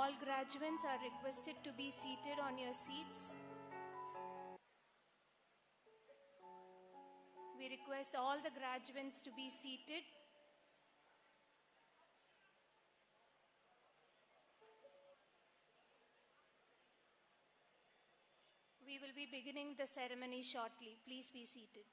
all graduates are requested to be seated on your seats. We request all the graduates to be seated. We will be beginning the ceremony shortly. Please be seated.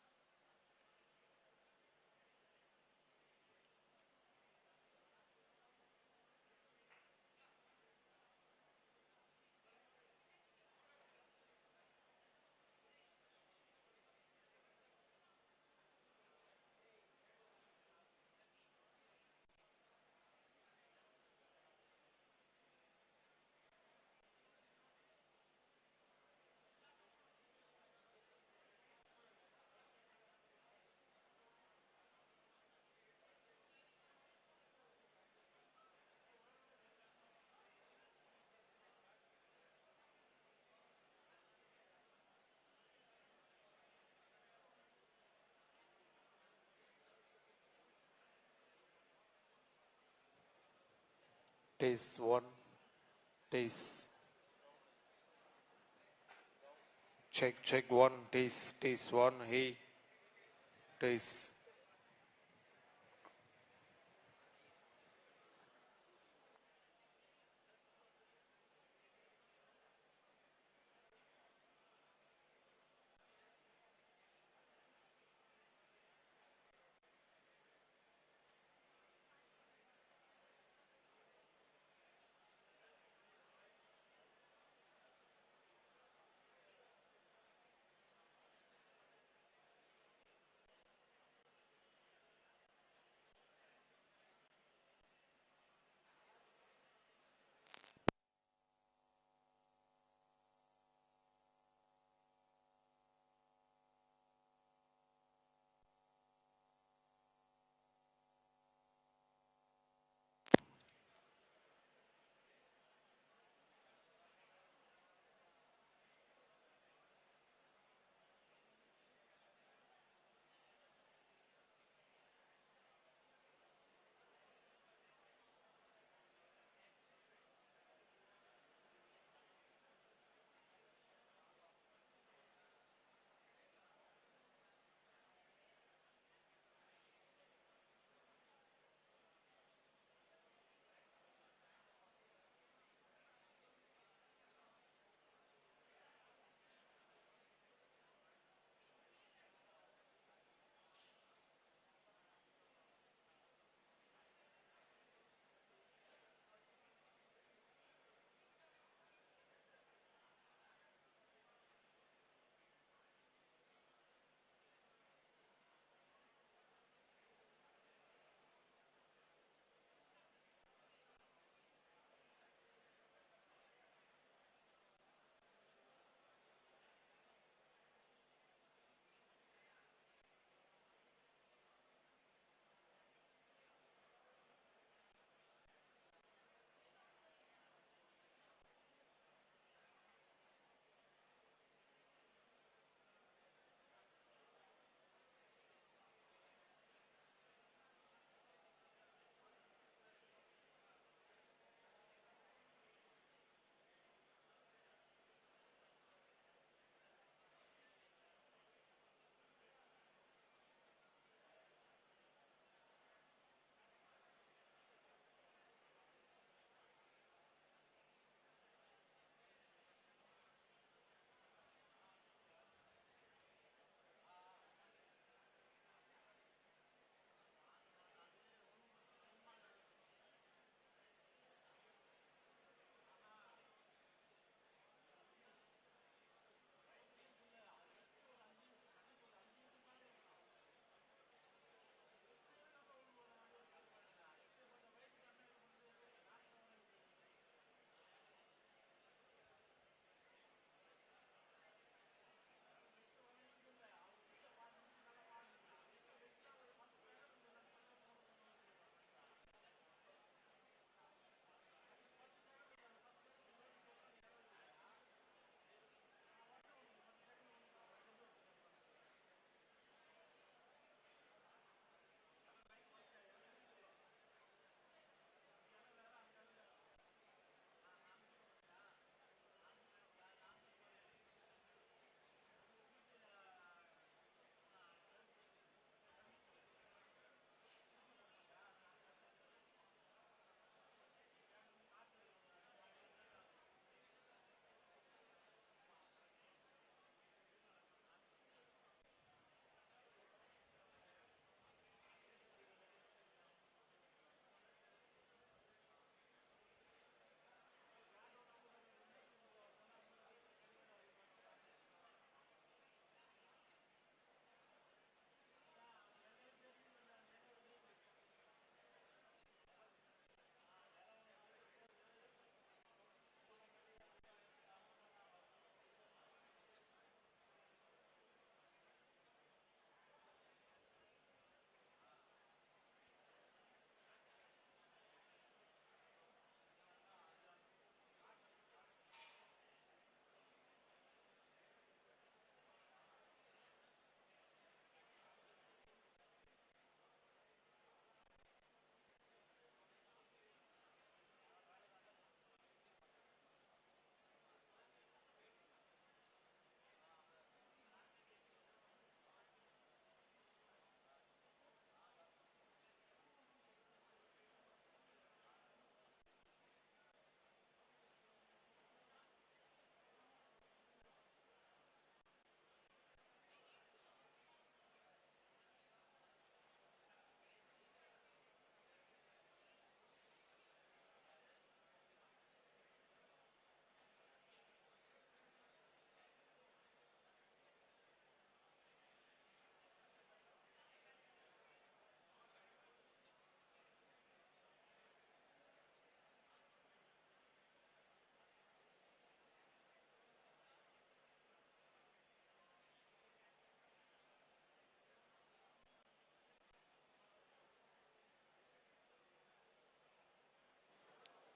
Taste one, taste. Check one, taste one, hey, taste.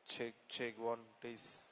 check one, taste.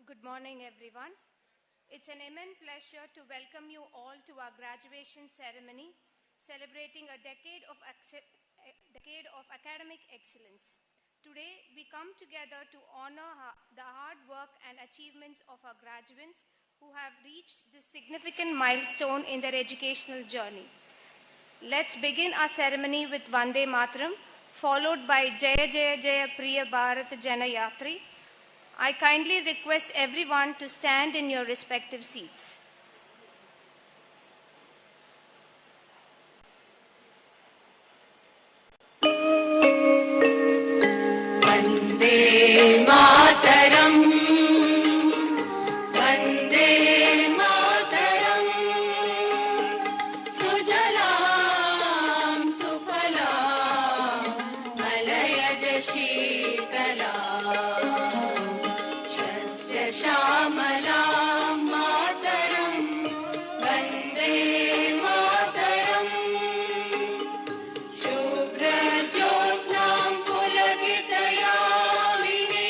Good morning, everyone. It's an immense pleasure to welcome you all to our graduation ceremony, celebrating a decade of academic excellence. Today, we come together to honor the hard work and achievements of our graduates who have reached this significant milestone in their educational journey. Let's begin our ceremony with Vande Mataram, followed by Jaya Jaya Jaya Priya Bharat Janayatri. I kindly request everyone to stand in your respective seats. Vande Mataram, Vande Mataram, Sujalam Sufalam, Malayaj Sheetalam, Shasya Shamalam Mataram, Vande Mataram, Shubhra Jyotsnam Pulakitayamini,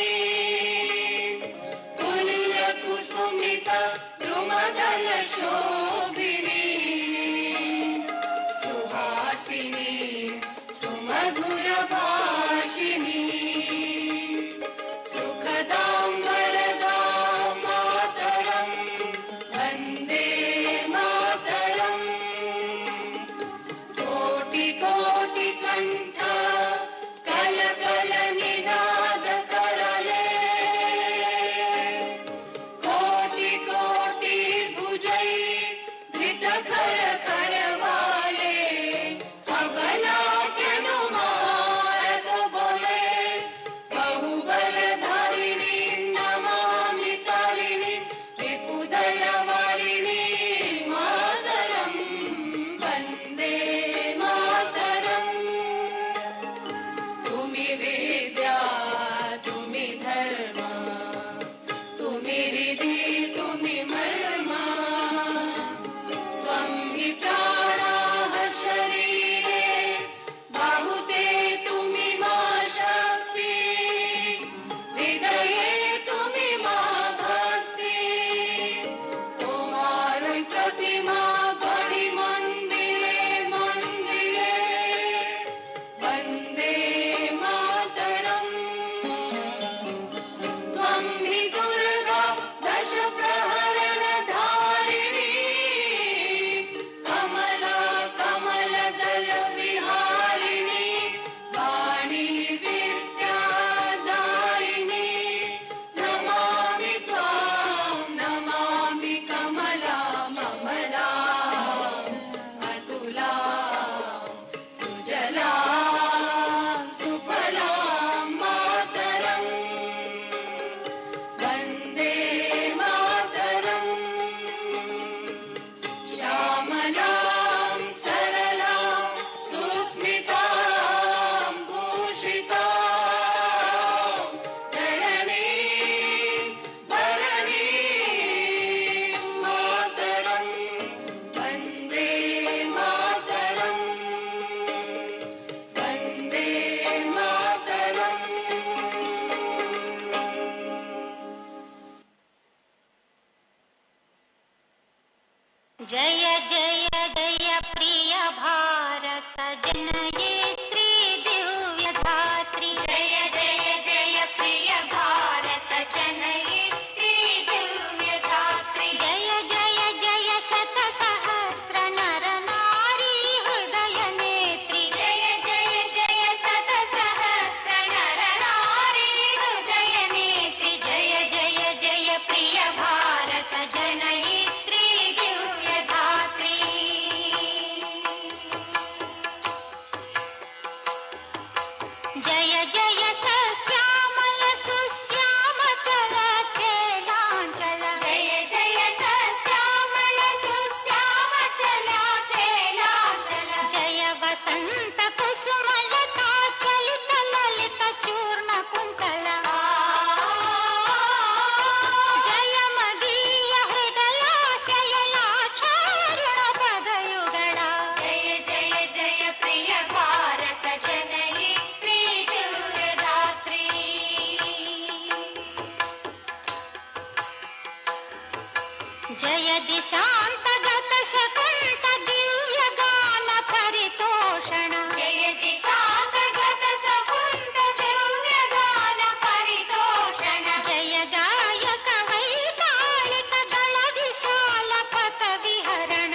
दिशान्तगत शकुन्त दिव्यगान परितोषण जय दिशान्तगत शकुन्त दिव्यगान परितोषण जय गायक वैतालिक दल विशाल पथ विहरण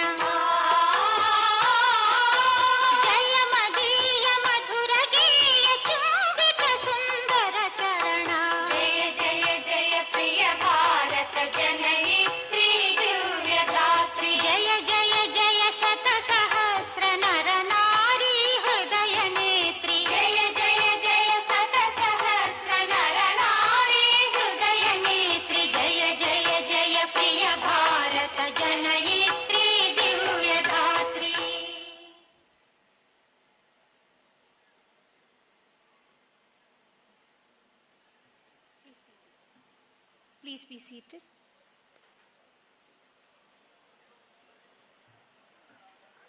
जय मदीय मधुर गीय चुम्बित सुन्दर चरण जय जय जय प्रिय भारत जनयित्री दिव्यदात्री जय जय जय शत सहस्र नर नारी हृदय नेत्री जय जय जय शत सहस्र नर नारी हृदय नेत्री जय जय जय प्रिय Bharat जनयित्री दिव्यदात्री Please be seated.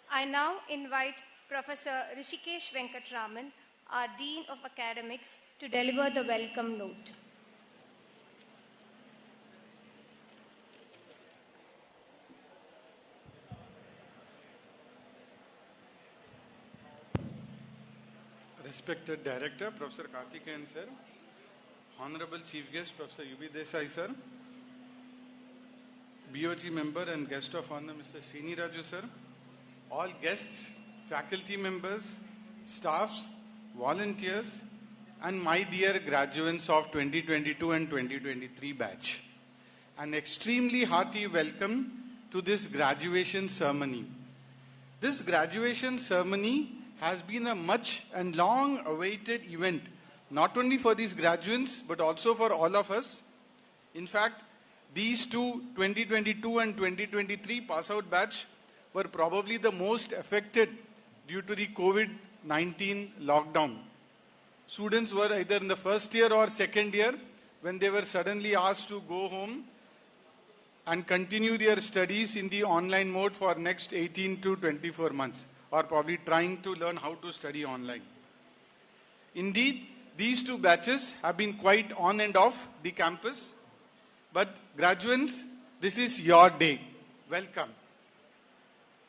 I now invite Professor Rishikesh Venkatraman, our Dean of Academics, to deliver the welcome note. Respected Director, Professor Karthikeyan sir, Honorable Chief Guest, Professor U.B. Desai sir, BOG member and guest of honor, Mr. Srini Raju sir, all guests, faculty members, staffs, volunteers, and my dear graduates of 2022 and 2023 batch. An extremely hearty welcome to this graduation ceremony. This graduation ceremony has been a much and long awaited event, not only for these graduates, but also for all of us. In fact, these two 2022 and 2023 pass out batch were probably the most affected due to the COVID-19 lockdown. Students were either in the first year or second year when they were suddenly asked to go home and continue their studies in the online mode for next 18 to 24 months, or probably trying to learn how to study online. Indeed, these two batches have been quite on and off the campus. But graduates, this is your day. Welcome.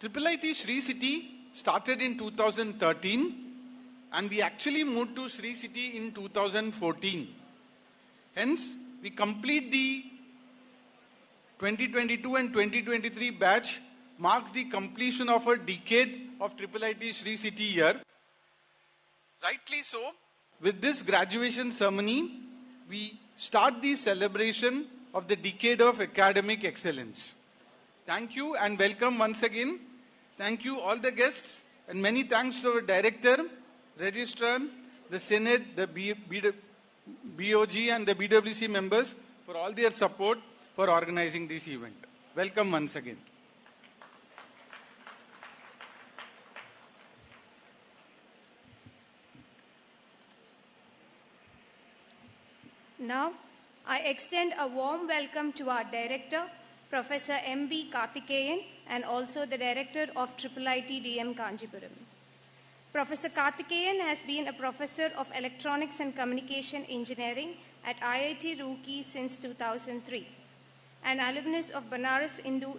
IIIT Sri City started in 2013 and we actually moved to Sri City in 2014. Hence, we complete the 2022 and 2023 batch marks the completion of a decade of IIIT Sri City year. Rightly so, with this graduation ceremony, we start the celebration of the decade of academic excellence. Thank you and welcome once again. Thank you all the guests and many thanks to our director, registrar, the Senate, the BOG and the BWC members for all their support for organizing this event. Welcome once again. Now, I extend a warm welcome to our Director, Professor M.B. Karthikeyan, and also the Director of IIIT DM Kanjipuram. Professor Karthikeyan has been a Professor of Electronics and Communication Engineering at IIT Roorkee since 2003. An alumnus of Banaras Hindu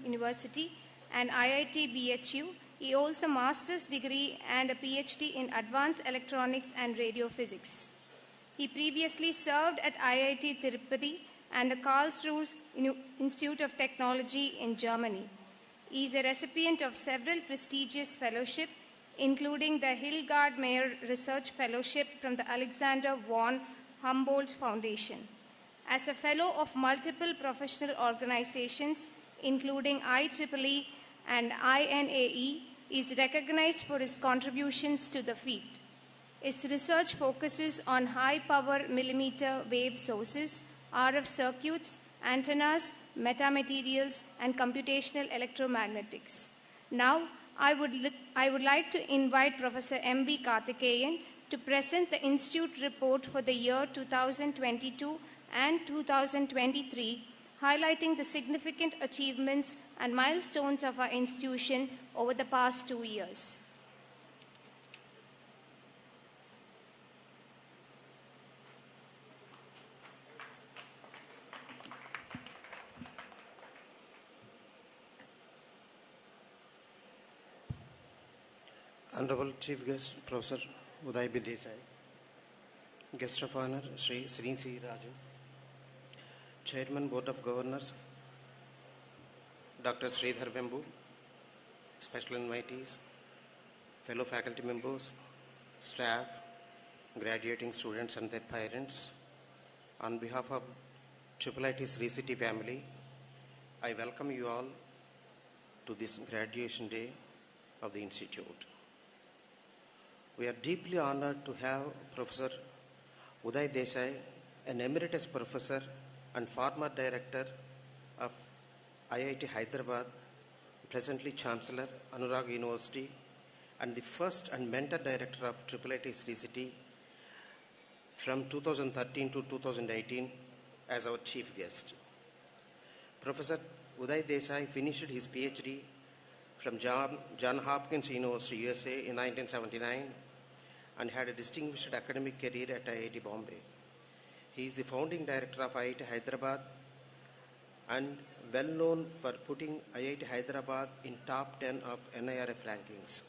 University and IIT BHU, he holds a master's degree and a PhD in Advanced Electronics and Radio Physics. He previously served at IIT Tirupati and the Karlsruhe Institute of Technology in Germany. He is a recipient of several prestigious fellowships, including the Hildegard Mayer Research Fellowship from the Alexander von Humboldt Foundation. As a fellow of multiple professional organizations, including IEEE and INAE, he is recognized for his contributions to the field. His research focuses on high-power millimeter wave sources, RF circuits, antennas, metamaterials, and computational electromagnetics. Now, I would like to invite Professor M.B. Karthikeyan to present the Institute report for the year 2022 and 2023, highlighting the significant achievements and milestones of our institution over the past 2 years. Honorable Chief Guest, Professor Uday B. Desai, Guest of Honor, Sri C. Raju, Chairman, Board of Governors, Dr. Sridhar Vembu, special invitees, fellow faculty members, staff, graduating students and their parents. On behalf of IIIT Sri City family, I welcome you all to this graduation day of the Institute. We are deeply honored to have Professor Uday Desai, an emeritus professor and former director of IIT Hyderabad, presently Chancellor, Anurag University, and the first and mentor director of IIIT Sri City from 2013 to 2018 as our chief guest. Professor Uday Desai finished his PhD from John Hopkins University, USA in 1979 and had a distinguished academic career at IIT Bombay. He is the founding director of IIT Hyderabad and well known for putting IIT Hyderabad in top 10 of NIRF rankings.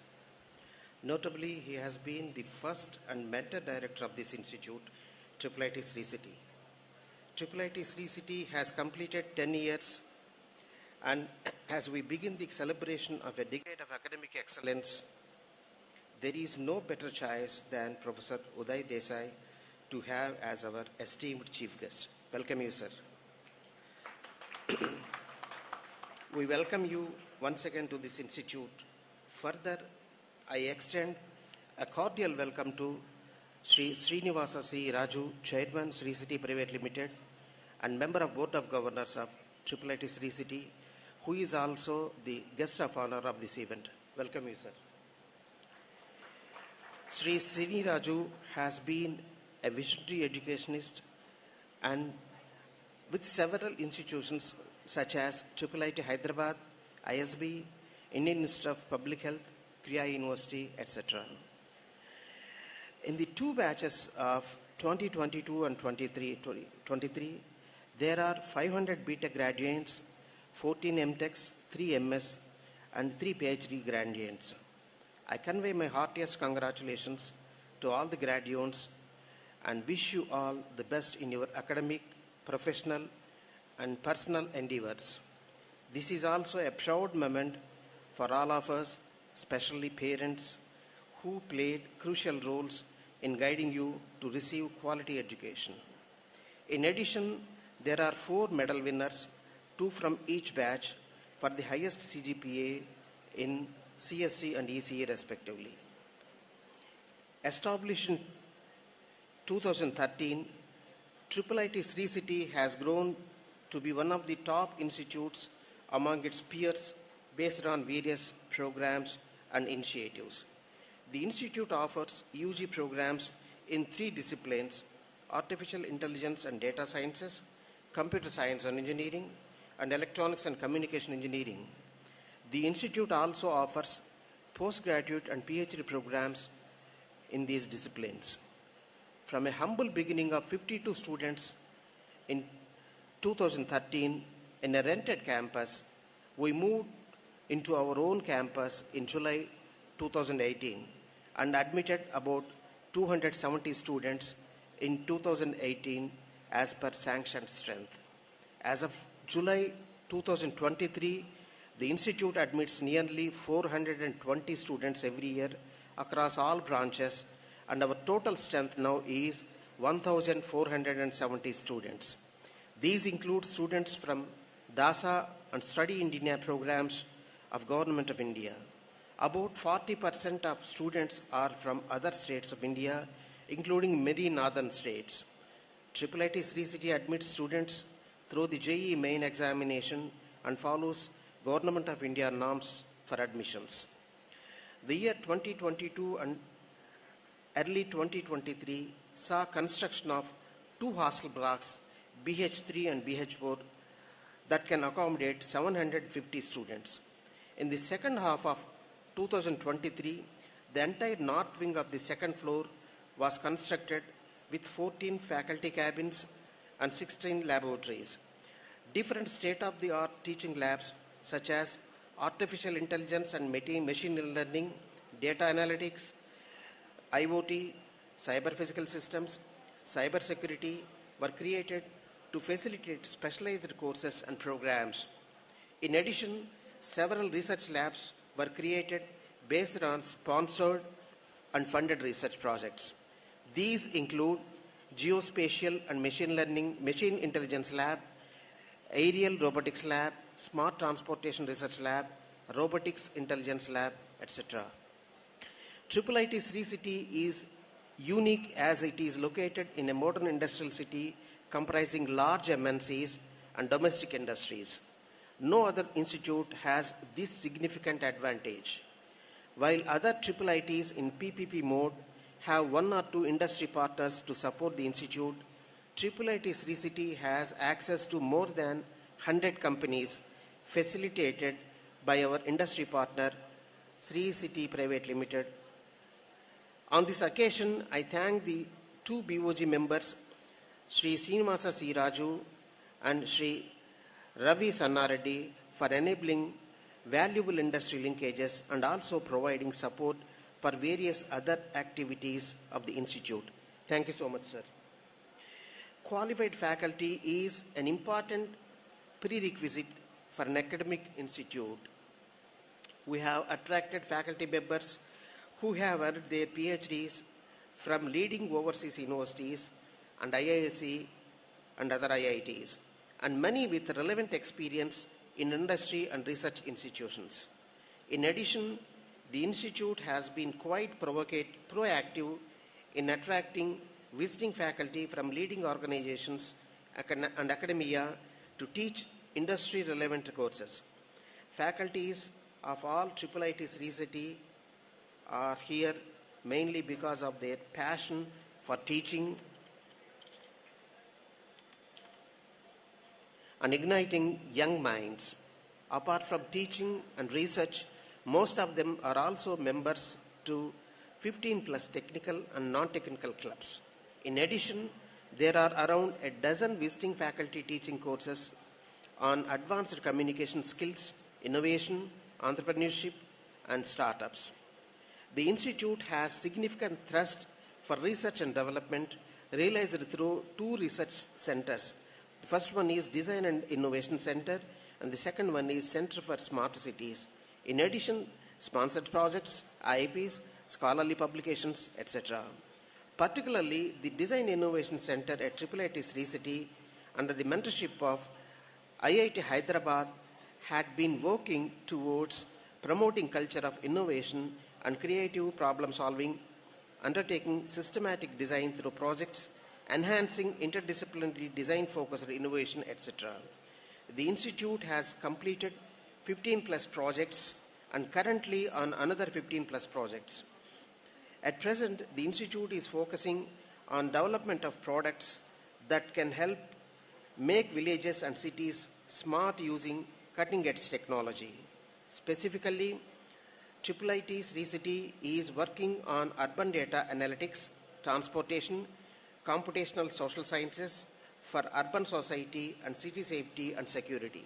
Notably, he has been the first and mentor director of this institute, IIIT Sri City. IIIT Sri City has completed 10 years, and as we begin the celebration of a decade of academic excellence, there is no better choice than Professor Uday Desai to have as our esteemed chief guest. Welcome you, sir. We welcome you once again to this institute. Further, I extend a cordial welcome to Sri Srinivasa C. Raju, Chairman, Sri City Private Limited, and Member of Board of Governors of IIIT Sri City, who is also the guest of honor of this event. Welcome you, sir. Sri Srini Raju has been a visionary educationist and with several institutions such as IIIT Hyderabad, ISB, Indian Institute of Public Health, Kriya University, etc. In the two batches of 2022 and 23, there are 500 BTech graduates, 14 MTechs, 3 MS, and 3 PhD graduates. I convey my heartiest congratulations to all the graduates and wish you all the best in your academic, professional, and personal endeavors. This is also a proud moment for all of us, especially parents, who played crucial roles in guiding you to receive quality education. In addition, there are 4 medal winners, 2 from each batch, for the highest CGPA in CSC and ECE respectively. Established in 2013, IIIT Sri City has grown to be one of the top institutes among its peers based on various programs and initiatives. The institute offers UG programs in 3 disciplines: artificial intelligence and data sciences, computer science and engineering, and electronics and communication engineering. The institute also offers postgraduate and PhD programs in these disciplines. From a humble beginning of 52 students in 2013 in a rented campus, we moved into our own campus in July 2018 and admitted about 270 students in 2018 as per sanctioned strength. As of July 2023, the institute admits nearly 420 students every year across all branches, and our total strength now is 1,470 students. These include students from DASA and Study in India programs of Government of India. About 40% of students are from other states of India, including many northern states. IIIT Sri City admits students through the JEE main examination and follows Government of India norms for admissions. The year 2022 and early 2023 saw construction of 2 hostel blocks, BH3 and BH4, that can accommodate 750 students. In the second half of 2023, the entire north wing of the second floor was constructed with 14 faculty cabins and 16 laboratories. Different state-of-the-art teaching labs such as artificial intelligence and machine learning, data analytics, IoT, cyber physical systems, cyber security were created to facilitate specialized courses and programs. In addition, several research labs were created based on sponsored and funded research projects. These include Geospatial and Machine Intelligence Lab, Aerial Robotics Lab, Smart Transportation Research Lab, Robotics Intelligence Lab, etc. IIIT Sri City is unique as it is located in a modern industrial city comprising large MNCs and domestic industries. No other institute has this significant advantage. While other IIITs in PPP mode have one or two industry partners to support the institute, IIIT Sri City has access to more than 100 companies facilitated by our industry partner, Sri City Private Limited. On this occasion, I thank the two BOG members, Sri Srinivasa C. Raju and Sri Ravi Sannareddy, for enabling valuable industry linkages and also providing support for various other activities of the institute. Thank you so much, sir. Qualified faculty is an important prerequisite for an academic institute. We have attracted faculty members who have earned their PhDs from leading overseas universities and IISc and other IITs, and many with relevant experience in industry and research institutions. In addition, the institute has been quite proactive in attracting visiting faculty from leading organizations and academia to teach industry-relevant courses. Faculties of all IIIT Sri City are here mainly because of their passion for teaching and igniting young minds. Apart from teaching and research, most of them are also members to 15 plus technical and non-technical clubs. In addition, there are around a dozen visiting faculty teaching courses on advanced communication skills, innovation, entrepreneurship, and startups. The institute has significant thrust for research and development realized through two research centers. The first one is Design and Innovation Center, and the second one is Center for Smart Cities. In addition, sponsored projects, IIPs, scholarly publications, etc. Particularly, the Design Innovation Center at IIIT Sri City, under the mentorship of IIT Hyderabad, had been working towards promoting culture of innovation and creative problem solving, undertaking systematic design through projects, enhancing interdisciplinary design focused innovation, etc. The institute has completed 15 plus projects and currently on another 15 plus projects. At present, the institute is focusing on development of products that can help make villages and cities smart using cutting-edge technology. Specifically, IIIT Sri City is working on urban data analytics, transportation, computational social sciences for urban society and city safety and security.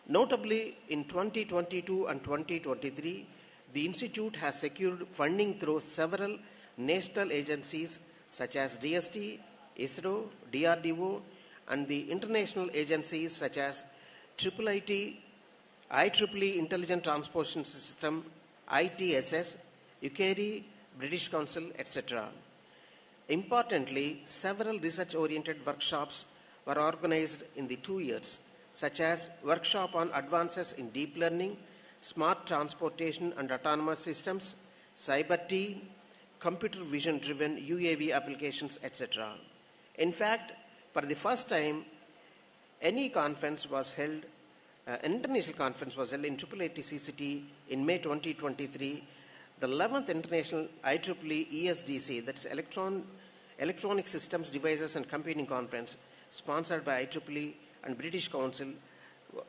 Notably, in 2022 and 2023, the institute has secured funding through several national agencies such as DST, ISRO, DRDO, and the international agencies such as IIIT, IEEE Intelligent Transportation System, ITSS, UKARI, British Council, etc. Importantly, several research-oriented workshops were organized in the 2 years, such as workshop on advances in deep learning, smart transportation and autonomous systems, cyber T, computer vision-driven UAV applications, etc. In fact, for the first time, an international conference was held in IIIT City in May 2023, the 11th International IEEE ESDC, that's Electronic Systems, Devices and Computing Conference, sponsored by IEEE and British Council,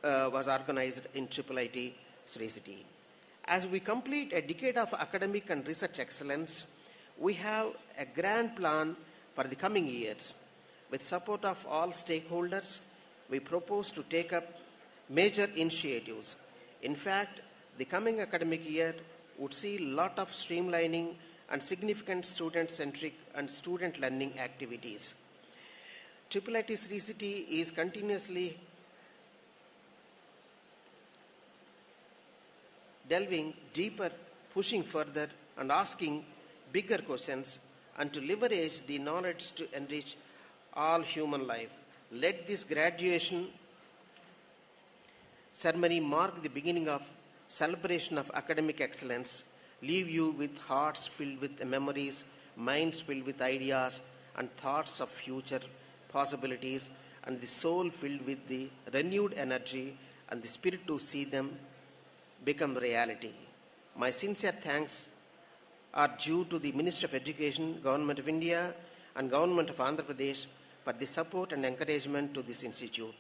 was organized in IIIT Sri City. As we complete a decade of academic and research excellence, we have a grand plan for the coming years. With support of all stakeholders, we propose to take up major initiatives. In fact, the coming academic year would see a lot of streamlining and significant student-centric and student learning activities. IIIT Sri City is continuously delving deeper, pushing further, and asking bigger questions, and to leverage the knowledge to enrich all human life. Let this graduation ceremony mark the beginning of celebration of academic excellence, leave you with hearts filled with memories, minds filled with ideas, and thoughts of future possibilities, and the soul filled with the renewed energy and the spirit to see them become reality. My sincere thanks are due to the Ministry of Education, Government of India, and Government of Andhra Pradesh for the support and encouragement to this institute.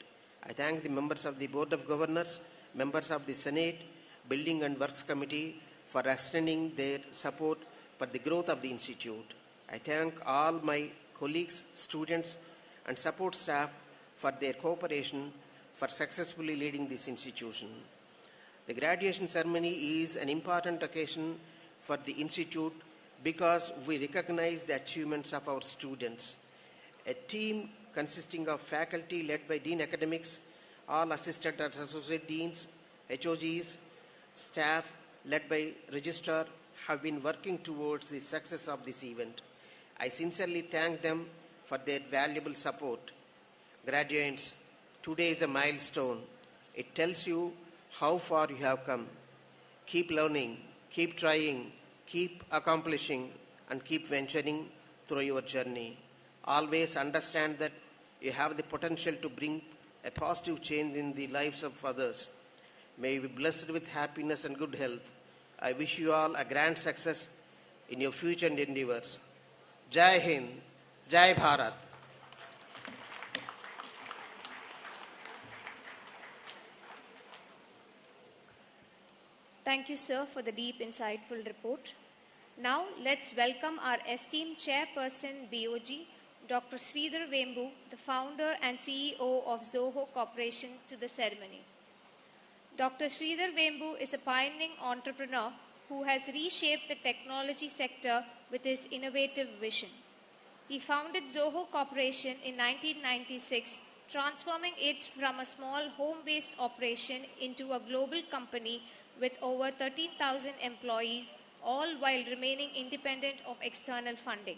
I thank the members of the Board of Governors, members of the Senate, Building and Works Committee for extending their support for the growth of the institute. I thank all my colleagues, students, and support staff for their cooperation for successfully leading this institution. The graduation ceremony is an important occasion for the institute because we recognize the achievements of our students. A team consisting of faculty led by Dean Academics, all assistant and associate deans, HOGs, staff led by registrar have been working towards the success of this event. I sincerely thank them for their valuable support. Graduates, today is a milestone. It tells you how far you have come. Keep learning, keep trying, keep accomplishing, and keep venturing through your journey. Always understand that you have the potential to bring a positive change in the lives of others. May you be blessed with happiness and good health. I wish you all a grand success in your future endeavors. Jai Hind, Jai Bharat. Thank you, sir, for the deep, insightful report. Now, let's welcome our esteemed Chairperson, BOG, Dr. Sridhar Vembu, the founder and CEO of Zoho Corporation, to the ceremony. Dr. Sridhar Vembu is a pioneering entrepreneur who has reshaped the technology sector with his innovative vision. He founded Zoho Corporation in 1996, transforming it from a small home-based operation into a global company with over 13,000 employees, all while remaining independent of external funding.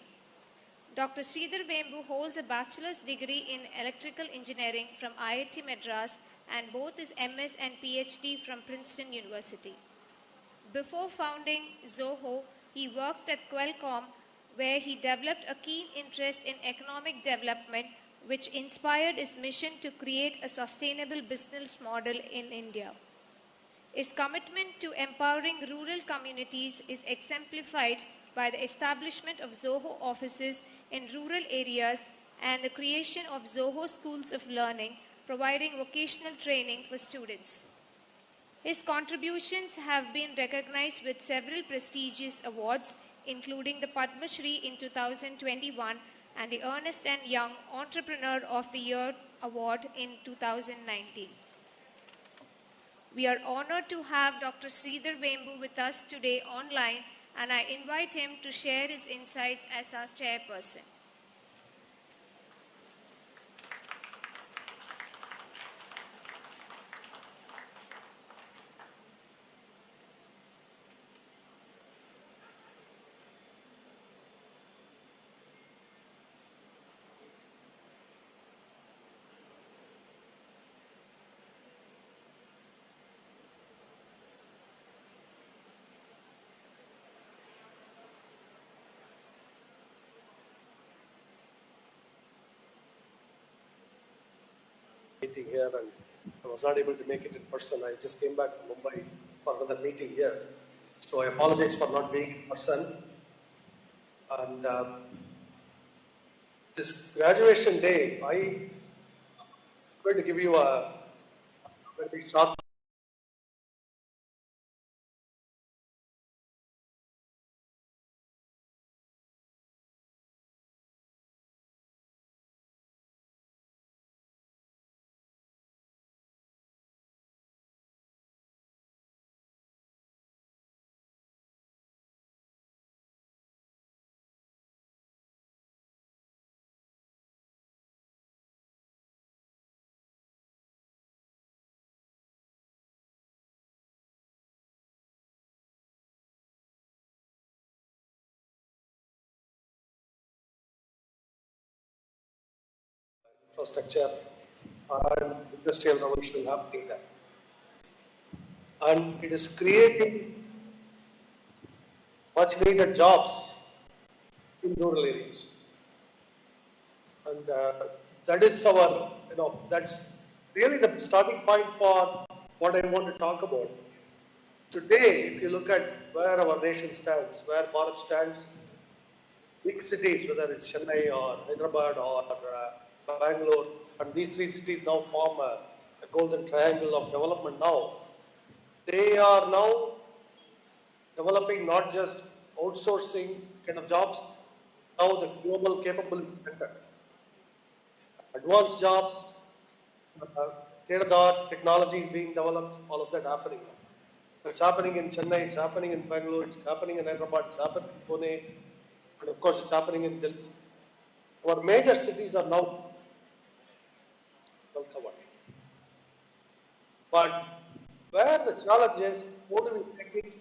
Dr. Sridhar Vembu holds a bachelor's degree in electrical engineering from IIT Madras and both his MS and PhD from Princeton University. Before founding Zoho, he worked at Qualcomm, where he developed a keen interest in economic development, which inspired his mission to create a sustainable business model in India. His commitment to empowering rural communities is exemplified by the establishment of Zoho offices in rural areas and the creation of Zoho Schools of Learning, providing vocational training for students. His contributions have been recognized with several prestigious awards, including the Padma Shri in 2021 and the Ernst & Young Entrepreneur of the Year Award in 2019. We are honored to have Dr. Sridhar Vembu with us today online, and I invite him to share his insights as our chairperson. Meeting here, and I was not able to make it in person. I just came back from Mumbai for another meeting here. So I apologize for not being in person. And this graduation day, I'm going to give you a very short infrastructure and industrial revolution happening there. And it is creating much needed jobs in rural areas. And that is our, that's really the starting point for what I want to talk about. Today, if you look at where our nation stands, where Bharat stands, big cities, whether it's Chennai or Hyderabad or Bangalore, and these three cities now form a golden triangle of development now. They are now developing not just outsourcing kind of jobs, now the global capability center. Advanced jobs, state-of-the-art technology is being developed, all of that happening. It's happening in Chennai, it's happening in Bangalore, it's happening in Hyderabad, it's happening in Pune, and of course it's happening in Delhi. Our major cities are now well covered. But where the challenge is, how do we take it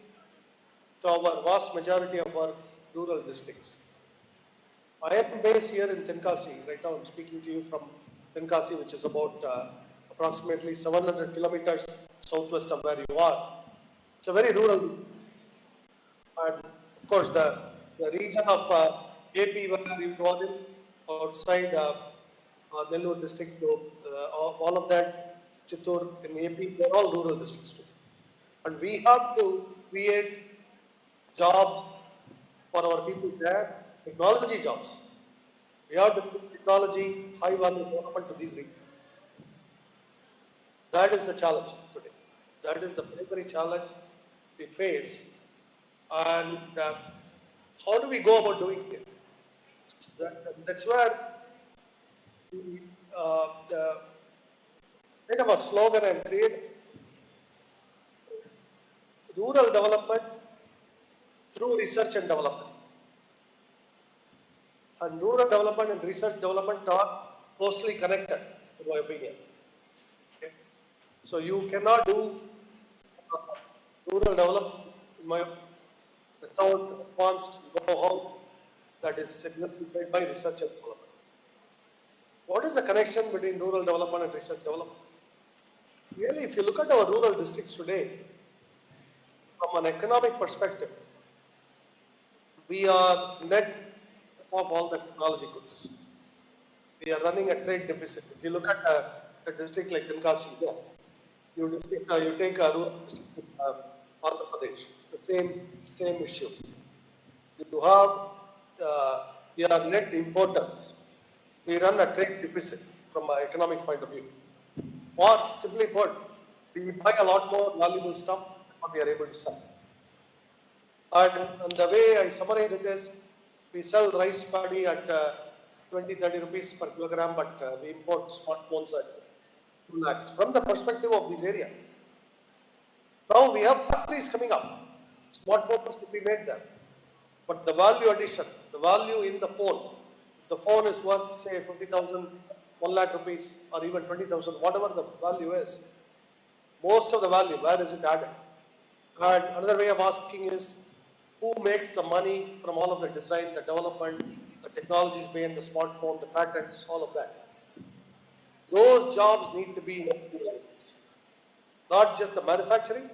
to our vast majority of our rural districts? I am based here in Tenkasi. Right now I'm speaking to you from Tenkasi, which is about approximately 700 kilometers southwest of where you are. It's a very rural, and of course the region of AP where you are in, outside Nellore district, all of that, Chittoor in AP, they're all rural districts too. And we have to create jobs for our people there, technology jobs. We have to put technology, high value development to these regions. That is the challenge today. That is the primary challenge we face. And how do we go about doing it? That's where the kind of a slogan and create rural development through research and development. And rural development and research development are closely connected, in my opinion. Okay? So you cannot do rural development without advanced know-how that is exemplified by research and development. What is the connection between rural development and research development? Really, if you look at our rural districts today, from an economic perspective, we are net of all the technology goods. We are running a trade deficit. If you look at a district like Tenkasi, you take a rural district in Andhra Pradesh, the same issue. You have, we are net importers. We run a trade deficit from an economic point of view. Or simply put, we buy a lot more valuable stuff than what we are able to sell. And the way I summarize it is, we sell rice paddy at 20-30 rupees per kilogram, but we import smartphones at 2 lakhs. From the perspective of these areas, now we have factories coming up. Smartphones to be made there. But the value addition, the value in the phone is worth say 50,000, 1 lakh rupees, or even 20,000, whatever the value is. Most of the value, where is it added? And another way of asking is, who makes the money from all of the design, the development, the technologies behind the smartphone, the patents, all of that? Those jobs need to be in rural areas. Not just the manufacturing,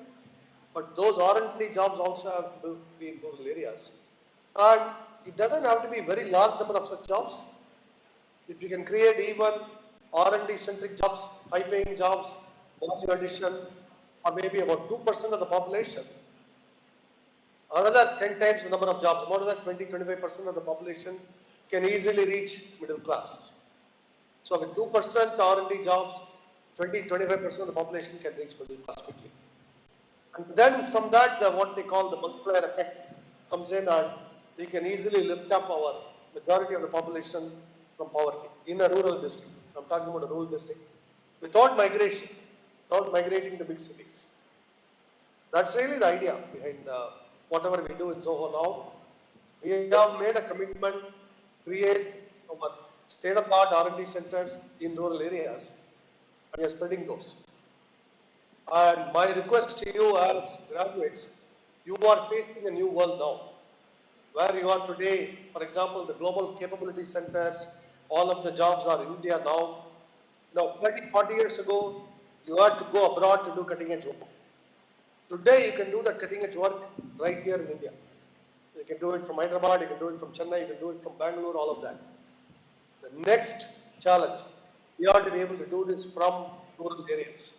but those R&D jobs also have to be in rural areas. And it doesn't have to be a very large number of such jobs. If you can create even R&D centric jobs, high paying jobs, value addition, or maybe about 2% of the population, another 10 times the number of jobs, more than 20-25% of the population can easily reach middle class. So with 2% R&D jobs, 20-25% of the population can reach middle class quickly. And then from that, what they call the multiplier effect comes in, and we can easily lift up our majority of the population from poverty in a rural district. I'm talking about a rural district. Without migration, without migrating to big cities. That's really the idea behind whatever we do in Zoho now. We have made a commitment to create our state-of-the-art R&D centers in rural areas, and we are spreading those. And my request to you as graduates, you are facing a new world now. Where you are today, for example, the global capability centers, all of the jobs are in India now. Now, 30, 40 years ago, you had to go abroad to do cutting edge work. Today, you can do that cutting edge work right here in India. You can do it from Hyderabad, you can do it from Chennai, you can do it from Bangalore, all of that. The next challenge, we ought to be able to do this from rural areas.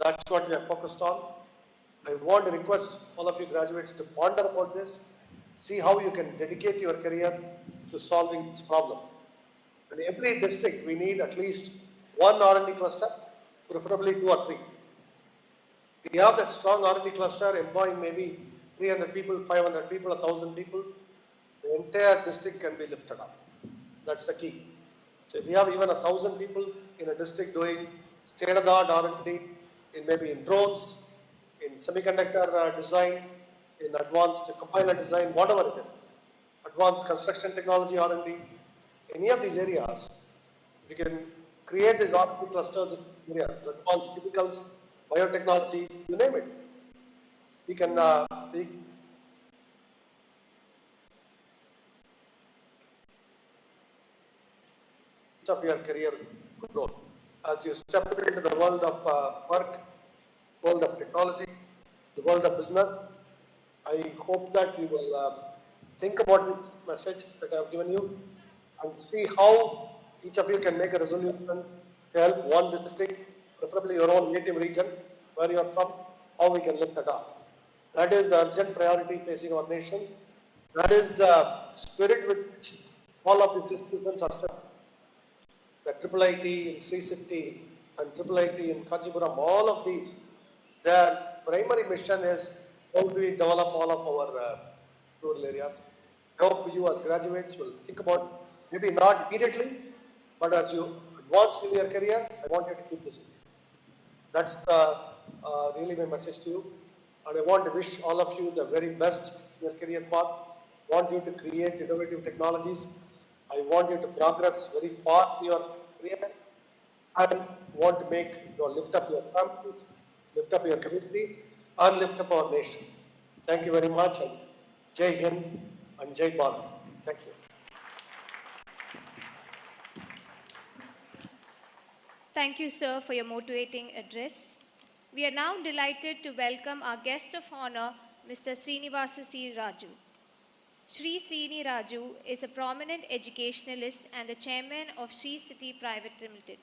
That's what we are focused on. I want to request all of you graduates to ponder about this, see how you can dedicate your career to solving this problem. In every district, we need at least one R&D cluster, preferably 2 or 3. We have that strong R&D cluster employing maybe 300 people, 500 people, 1,000 people. The entire district can be lifted up. That's the key. So if we have even 1,000 people in a district doing state-of-the-art R&D, maybe in drones, in semiconductor design, in advanced compiler design, whatever it is, advanced construction technology R&D, any of these areas, we can create these R&D clusters in areas, advanced chemicals, biotechnology, you name it. We can of your career growth. As you step into the world of work, world of technology, the world of business, I hope that you will think about this message that I have given you and see how each of you can make a resolution to help one district, preferably your own native region, where you are from, how we can lift that up. That is the urgent priority facing our nation. That is the spirit with which all of these institutions are set. The IIIT in Sri City and IIIT in Kanchipuram, all of these, their primary mission is how do we develop all of our rural areas. I hope you as graduates will think about, maybe not immediately, but as you advance in your career, I want you to keep this. That's really my message to you. And I want to wish all of you the very best in your career path. I want you to create innovative technologies. I want you to progress very far in your career. I want to lift up your families, lift up your communities, and lift up our nation. Thank you very much, and Jai Hind and Jai Bharat. Thank you. Thank you, sir, for your motivating address. We are now delighted to welcome our guest of honor, Mr. Srinivasa C. Raju. Sri Srini Raju is a prominent educationalist and the chairman of Sri City Private Limited.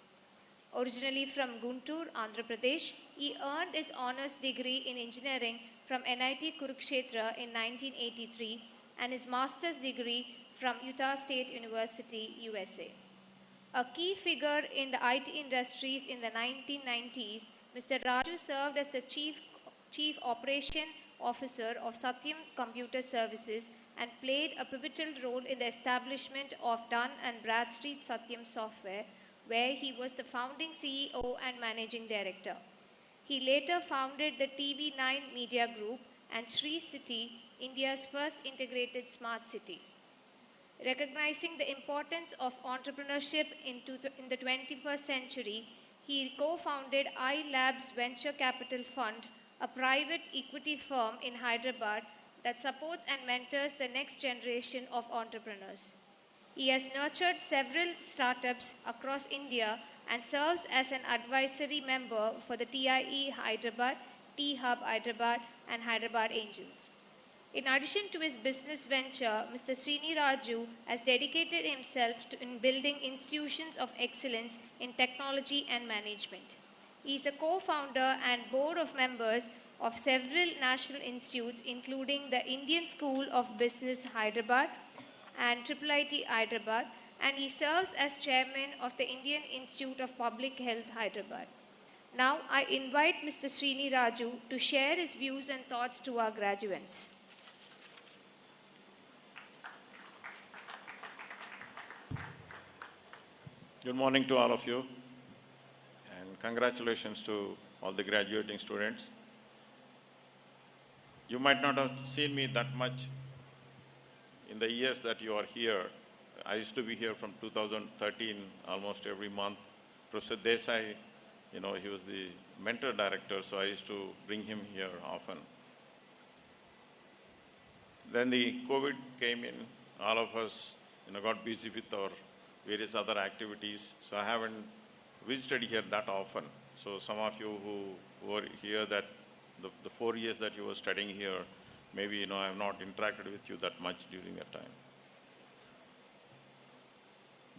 Originally from Guntur, Andhra Pradesh, he earned his honors degree in engineering from NIT Kurukshetra in 1983 and his master's degree from Utah State University, USA. A key figure in the IT industries in the 1990s, Mr. Raju served as the Chief Operation Officer of Satyam Computer Services and played a pivotal role in the establishment of Dun & Bradstreet Satyam Software, where he was the founding CEO and managing director. He later founded the TV9 Media Group and Sri City, India's first integrated smart city. Recognizing the importance of entrepreneurship in the 21st century, he co-founded iLabs Venture Capital Fund, a private equity firm in Hyderabad that supports and mentors the next generation of entrepreneurs. He has nurtured several startups across India and serves as an advisory member for the TIE Hyderabad, T-Hub Hyderabad, and Hyderabad Angels. In addition to his business venture, Mr. Srini Raju has dedicated himself in building institutions of excellence in technology and management. He is a co-founder and board of members of several national institutes, including the Indian School of Business Hyderabad and IIIT Hyderabad, and he serves as chairman of the Indian Institute of Public Health Hyderabad. Now, I invite Mr. Srini Raju to share his views and thoughts to our graduates. Good morning to all of you, and congratulations to all the graduating students. You might not have seen me that much in the years that you are here. I used to be here from 2013, almost every month. Professor Desai, he was the mentor director, so I used to bring him here often. Then the COVID came in, all of us, got busy with our various other activities, so I haven't visited here that often. So some of you who were here that the 4 years that you were studying here, maybe, I have not interacted with you that much during that time.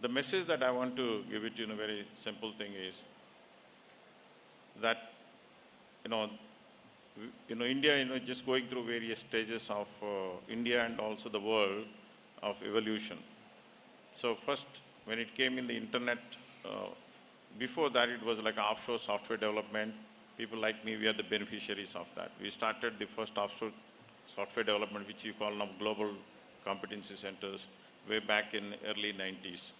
The message that I want to give it in a very simple thing is that, India, just going through various stages of India and also the world of evolution. So first, when it came in the internet, before that it was like offshore software development. People like me, we are the beneficiaries of that. We started the first offshore software development, which you call now global competency centers, way back in early 90s.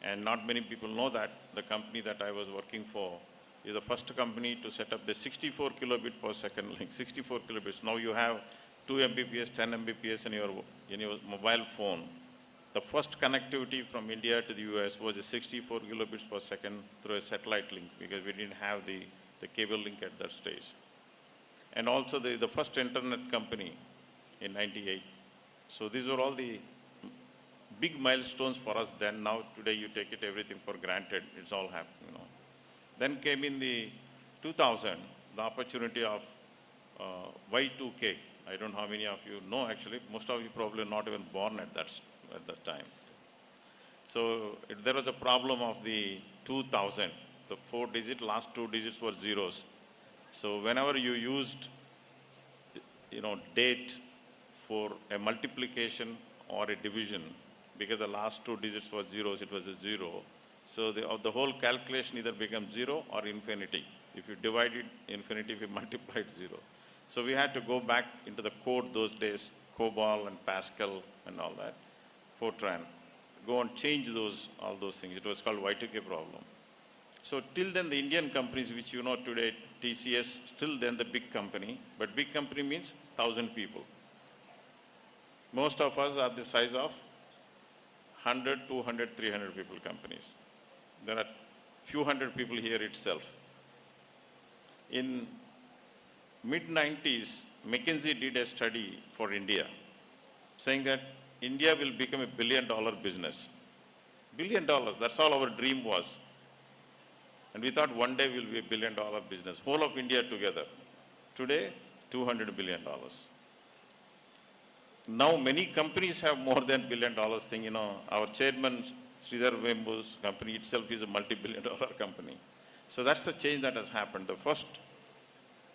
And not many people know that the company that I was working for is the first company to set up the 64 kilobit per second link, 64 kilobits. Now you have 2 Mbps, 10 Mbps in your mobile phone. The first connectivity from India to the US was a 64 kilobits per second through a satellite link, because we didn't have the cable link at that stage. And also the first internet company in 98. So these were all the big milestones for us then. Now today you take it everything for granted. It's all happening, Then came in the 2000, the opportunity of Y2K. I don't know how many of you know actually. Most of you probably not even born at that time. So there was a problem of the 2000. The last 2 digits were zeros. So whenever you used, date for a multiplication or a division, because the last 2 digits were zeros, it was a 0. So the whole calculation either becomes 0 or infinity. If you divide it, infinity, if you multiply it, 0. So we had to go back into the code those days, COBOL and Pascal and all that, Fortran. Go and change all those things. It was called Y2K problem. So till then, the Indian companies, which you know today, TCS, still then the big company, but big company means 1,000 people. Most of us are the size of 100, 200, 300 people companies. There are few hundred people here itself. In mid-90s, McKinsey did a study for India, saying that India will become a $1 billion business. $1 billion, that's all our dream was. And we thought one day we'll be a $1 billion business, whole of India together. Today, $200 billion. Now many companies have more than $1 billion thing. Our chairman, Sridhar Vembu's company itself is a multi-billion-dollar company. So that's the change that has happened. The first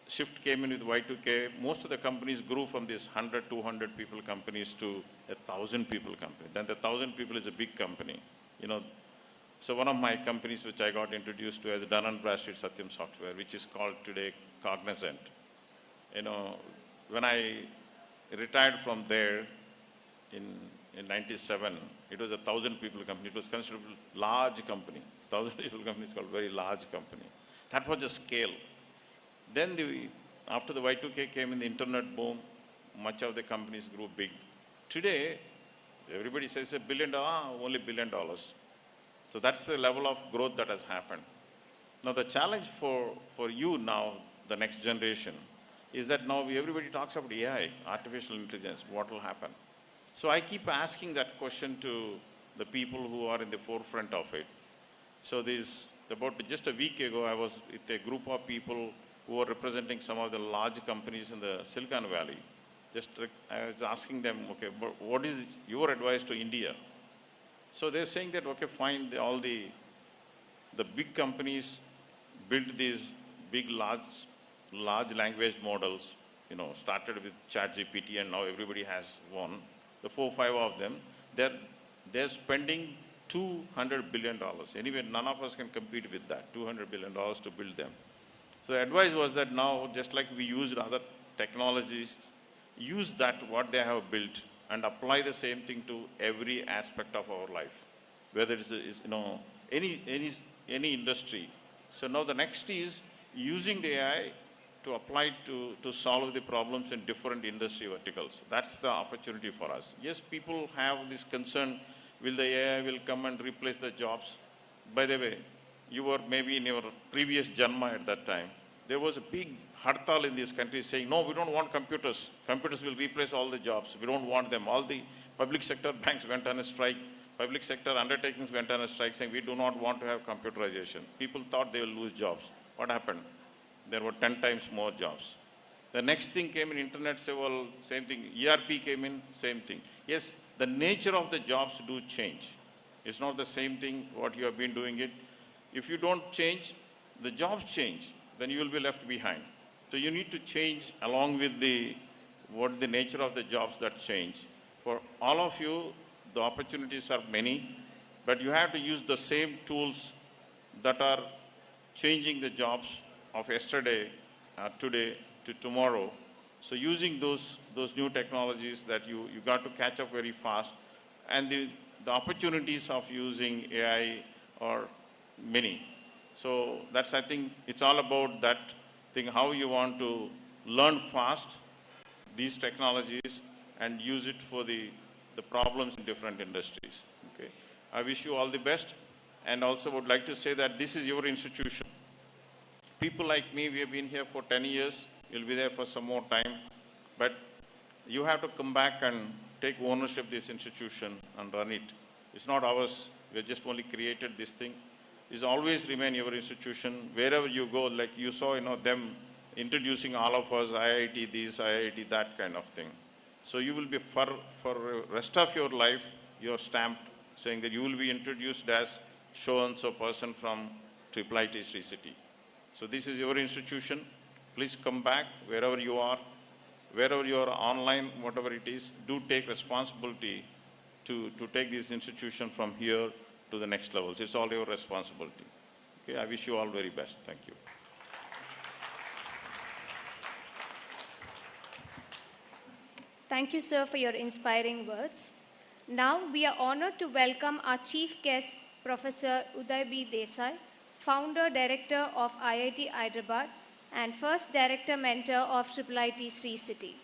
shift came in with Y2K. Most of the companies grew from these 100, 200 people companies to 1,000 people company. Then the 1,000 people is a big company. So one of my companies which I got introduced to as Dun & Bradstreet Satyam Software, which is called today Cognizant. When I retired from there in 97, it was a 1,000 people company. It was considered a large company. 1,000 people company is called very large company. That was the scale. Then after the Y2K came in, the internet boom, much of the companies grew big. Today, everybody says $1 billion, only $1 billion. So that's the level of growth that has happened. Now the challenge for you now, the next generation, is that now everybody talks about AI, artificial intelligence, what will happen? So I keep asking that question to the people who are in the forefront of it. So about just a week ago, I was with a group of people who were representing some of the large companies in the Silicon Valley. I was asking them, okay, what is your advice to India? So they're saying that, okay, fine, all the big companies built these big, large language models, started with ChatGPT and now everybody has one. The 4 or 5 of them, they're spending $200 billion. Anyway, none of us can compete with that, $200 billion to build them. So the advice was that now, just like we used other technologies, use that, what they have built, and apply the same thing to every aspect of our life, whether it's any industry. So now the next is using the AI to apply to solve the problems in different industry verticals. That's the opportunity for us. Yes, people have this concern, will the AI will come and replace the jobs? By the way, you were maybe in your previous Janma at that time. There was a big hartal in this country saying, no, we don't want computers. Computers will replace all the jobs. We don't want them. All the public sector banks went on a strike. public sector undertakings went on a strike saying we do not want to have computerization. People thought they will lose jobs. What happened? There were 10 times more jobs. The next thing came in internet, say, well, same thing. ERP came in, same thing. Yes, the nature of the jobs do change. It's not the same thing what you have been doing it. If you don't change, the jobs change, then you will be left behind. So you need to change along with what the nature of the jobs that change. For all of you, the opportunities are many, but you have to use the same tools that are changing the jobs of yesterday, today, to tomorrow. So using those new technologies that you got to catch up very fast, and the opportunities of using AI are many. So that's, I think, it's all about that thing, how you want to learn fast these technologies and use it for the problems in different industries. Okay. I wish you all the best, and also would like to say that this is your institution. People like me, we have been here for 10 years. You'll be there for some more time. But you have to come back and take ownership of this institution and run it. It's not ours. We have just only created this thing. It's always remain your institution. Wherever you go, like you saw, them introducing all of us, IIIT this, IIIT that kind of thing. So you will be, for rest of your life, you're stamped saying that you will be introduced as so-and-so person from IIIT Sri City. So this is your institution. Please come back wherever you are online, whatever it is, do take responsibility to take this institution from here to the next levels. It's all your responsibility. Okay, I wish you all very best. Thank you. Thank you, sir, for your inspiring words. Now, we are honored to welcome our chief guest, Professor Uday B. Desai, founder, director of IIT Hyderabad, and first director mentor of IIIT Sri City.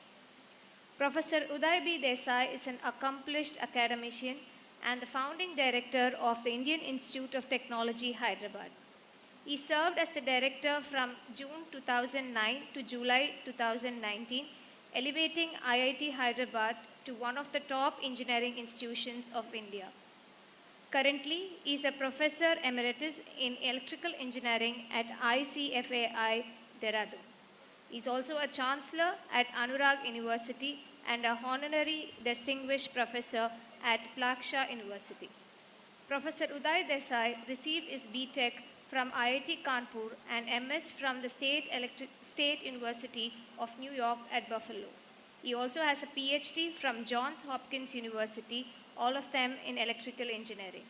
Professor Uday B. Desai is an accomplished academician and the founding director of the Indian Institute of Technology, Hyderabad. He served as the director from June 2009 to July 2019, elevating IIT Hyderabad to one of the top engineering institutions of India. Currently, he is a professor emeritus in electrical engineering at ICFAI, Dehradun. He is also a chancellor at Anurag University and a honorary distinguished professor at Plaksha University. Professor Uday Desai received his B.Tech from IIT Kanpur and MS from the State University of New York at Buffalo. He also has a PhD from Johns Hopkins University, all of them in electrical engineering.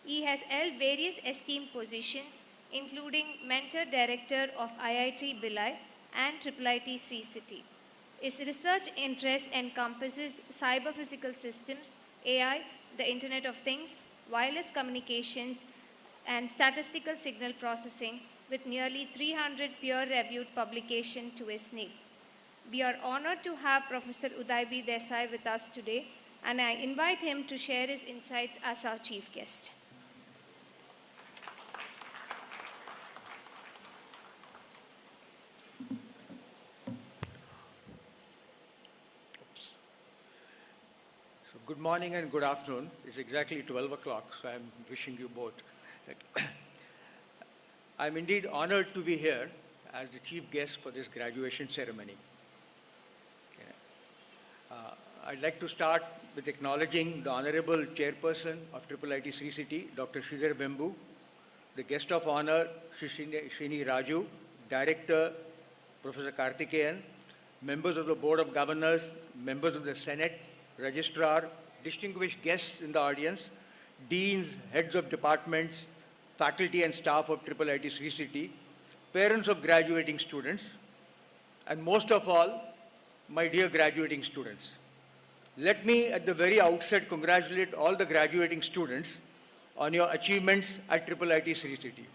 He has held various esteemed positions, including mentor director of IIT Bhilai and IIIT Sri City. His research interest encompasses cyber-physical systems, AI, the Internet of Things, wireless communications, and statistical signal processing, with nearly 300 peer-reviewed publications to his name. We are honored to have Professor Uday B. Desai with us today, and I invite him to share his insights as our chief guest. So good morning and good afternoon. It's exactly 12 o'clock, so I'm wishing you both. I'm indeed honored to be here as the chief guest for this graduation ceremony. I'd like to start with acknowledging the Honorable Chairperson of IIIT Sri City, Dr. Sridhar Vembu, the guest of honor, Srini Raju, Director, Professor Karthikeyan, members of the Board of Governors, members of the Senate, Registrar, distinguished guests in the audience, deans, heads of departments, faculty and staff of IIIT Sri City, parents of graduating students, and most of all, my dear graduating students. Let me at the very outset congratulate all the graduating students on your achievements at IIIT Sri City.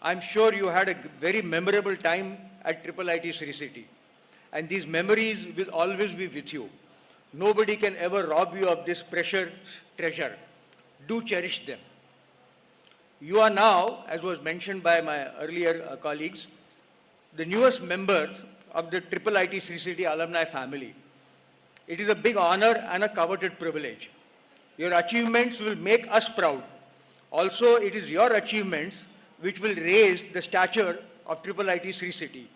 I'm sure you had a very memorable time at IIIT Sri City, and these memories will always be with you. Nobody can ever rob you of this precious treasure. Do cherish them. You are now, as was mentioned by my earlier colleagues, the newest member of the IIIT Sri City alumni family. It is a big honor and a coveted privilege. Your achievements will make us proud. Also, it is your achievements which will raise the stature of IIIT Sri City.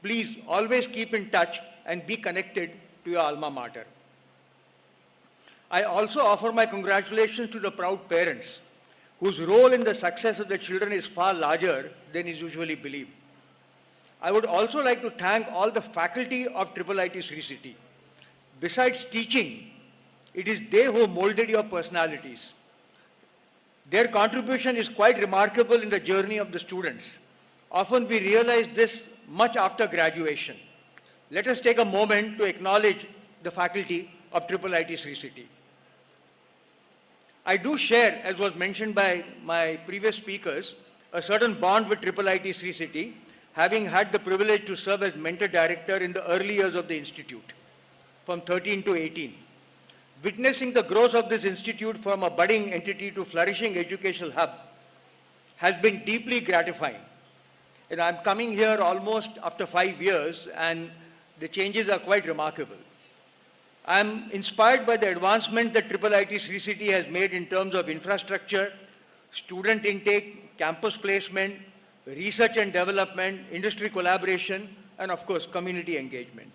Please always keep in touch and be connected to your alma mater. I also offer my congratulations to the proud parents whose role in the success of the children is far larger than is usually believed. I would also like to thank all the faculty of IIIT Sri City. Besides teaching, it is they who molded your personalities. Their contribution is quite remarkable in the journey of the students. Often we realize this much after graduation. Let us take a moment to acknowledge the faculty of IIIT Sri City. I do share, as was mentioned by my previous speakers, a certain bond with IIIT Sri City, having had the privilege to serve as mentor director in the early years of the institute, from 13 to 18. Witnessing the growth of this institute from a budding entity to flourishing educational hub has been deeply gratifying. And I'm coming here almost after 5 years, and the changes are quite remarkable. I'm inspired by the advancement that IIIT Sri City has made in terms of infrastructure, student intake, campus placement, research and development, industry collaboration, and of course, community engagement.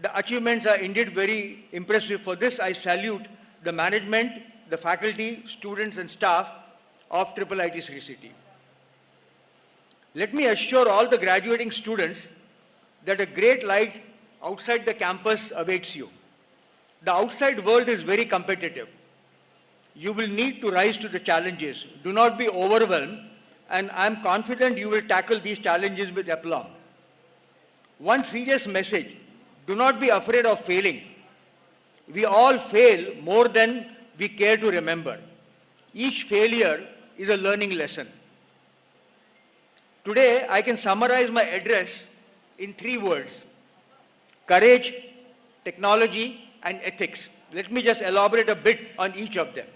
The achievements are indeed very impressive. For this, I salute the management, the faculty, students, and staff of IIIT Sri City. Let me assure all the graduating students that a great light outside the campus awaits you. The outside world is very competitive. You will need to rise to the challenges. Do not be overwhelmed, and I'm confident you will tackle these challenges with aplomb. One serious message: do not be afraid of failing. We all fail more than we care to remember. Each failure is a learning lesson. Today, I can summarize my address in 3 words: courage, technology, and ethics. Let me just elaborate a bit on each of them.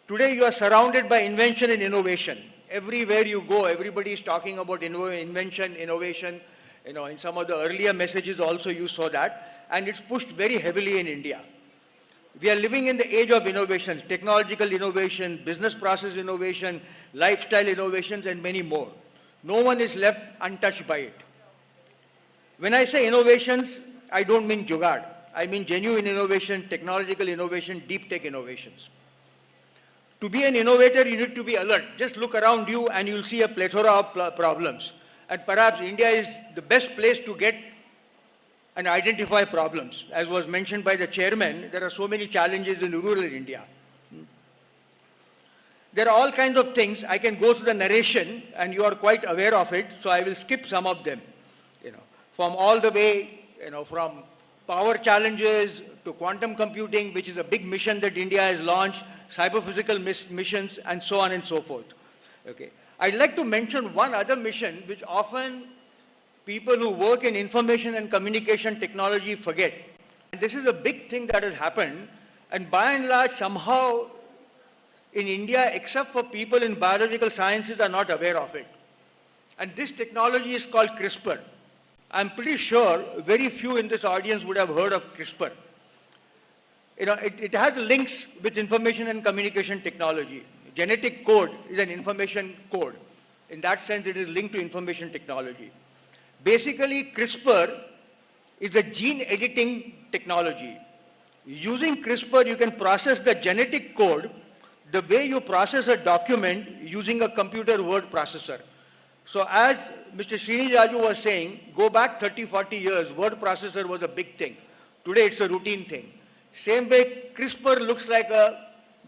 Today, you are surrounded by invention and innovation. Everywhere you go, everybody is talking about invention, innovation. In some of the earlier messages also you saw that, and it's pushed very heavily in India. We are living in the age of innovations, technological innovation, business process innovation, lifestyle innovations, and many more. No one is left untouched by it. When I say innovations, I don't mean jugaad. I mean genuine innovation, technological innovation, deep tech innovations. To be an innovator, you need to be alert. Just look around you and you'll see a plethora of problems. And perhaps India is the best place to get and identify problems. As was mentioned by the chairman, there are so many challenges in rural India. There are all kinds of things. I can go through the narration and you are quite aware of it, so I will skip some of them. From all the way, from power challenges to quantum computing, which is a big mission that India has launched, cyber-physical missions, and so on and so forth. Okay. I'd like to mention one other mission which often people who work in information and communication technology forget. And this is a big thing that has happened, and by and large, somehow in India, except for people in biological sciences, are not aware of it. And this technology is called CRISPR. I'm pretty sure very few in this audience would have heard of CRISPR. It has links with information and communication technology. Genetic code is an information code. In that sense, it is linked to information technology. Basically, CRISPR is a gene editing technology. Using CRISPR, you can process the genetic code the way you process a document using a computer word processor. So as Mr. Srini Raju was saying, go back 30, 40 years, word processor was a big thing. Today it's a routine thing. Same way, CRISPR looks like a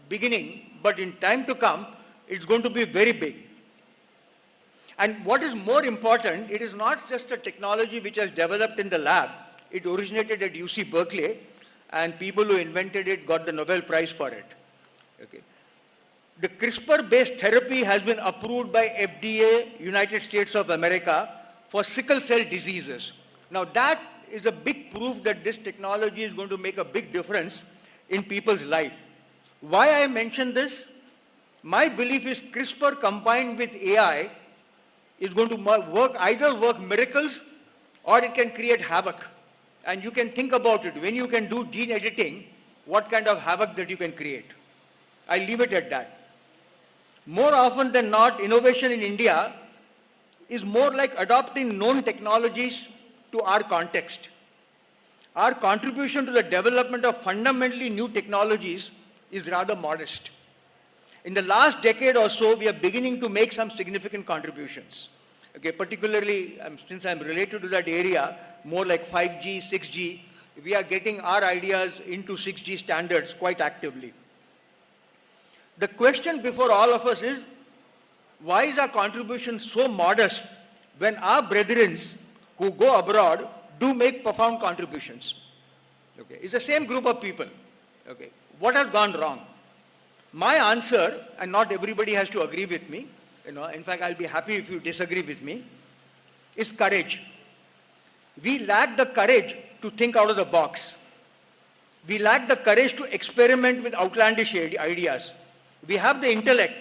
beginning, but in time to come, it's going to be very big. And what is more important, it is not just a technology which has developed in the lab. It originated at UC Berkeley, and people who invented it got the Nobel Prize for it. Okay. The CRISPR-based therapy has been approved by FDA, United States of America, for sickle cell diseases. Now that is a big proof that this technology is going to make a big difference in people's life. Why I mention this? My belief is CRISPR combined with AI is going to either work miracles or it can create havoc. And you can think about it. When you can do gene editing, what kind of havoc that you can create. I leave it at that. More often than not, innovation in India is more like adopting known technologies to our context. Our contribution to the development of fundamentally new technologies is rather modest. In the last decade or so, we are beginning to make some significant contributions. Okay, particularly, since I'm related to that area, more like 5G, 6G, we are getting our ideas into 6G standards quite actively. The question before all of us is, why is our contribution so modest when our brethren who go abroad do make profound contributions? Okay, it's the same group of people. Okay, what has gone wrong? My answer, and not everybody has to agree with me, in fact, I'll be happy if you disagree with me, is courage. We lack the courage to think out of the box. We lack the courage to experiment with outlandish ideas. We have the intellect,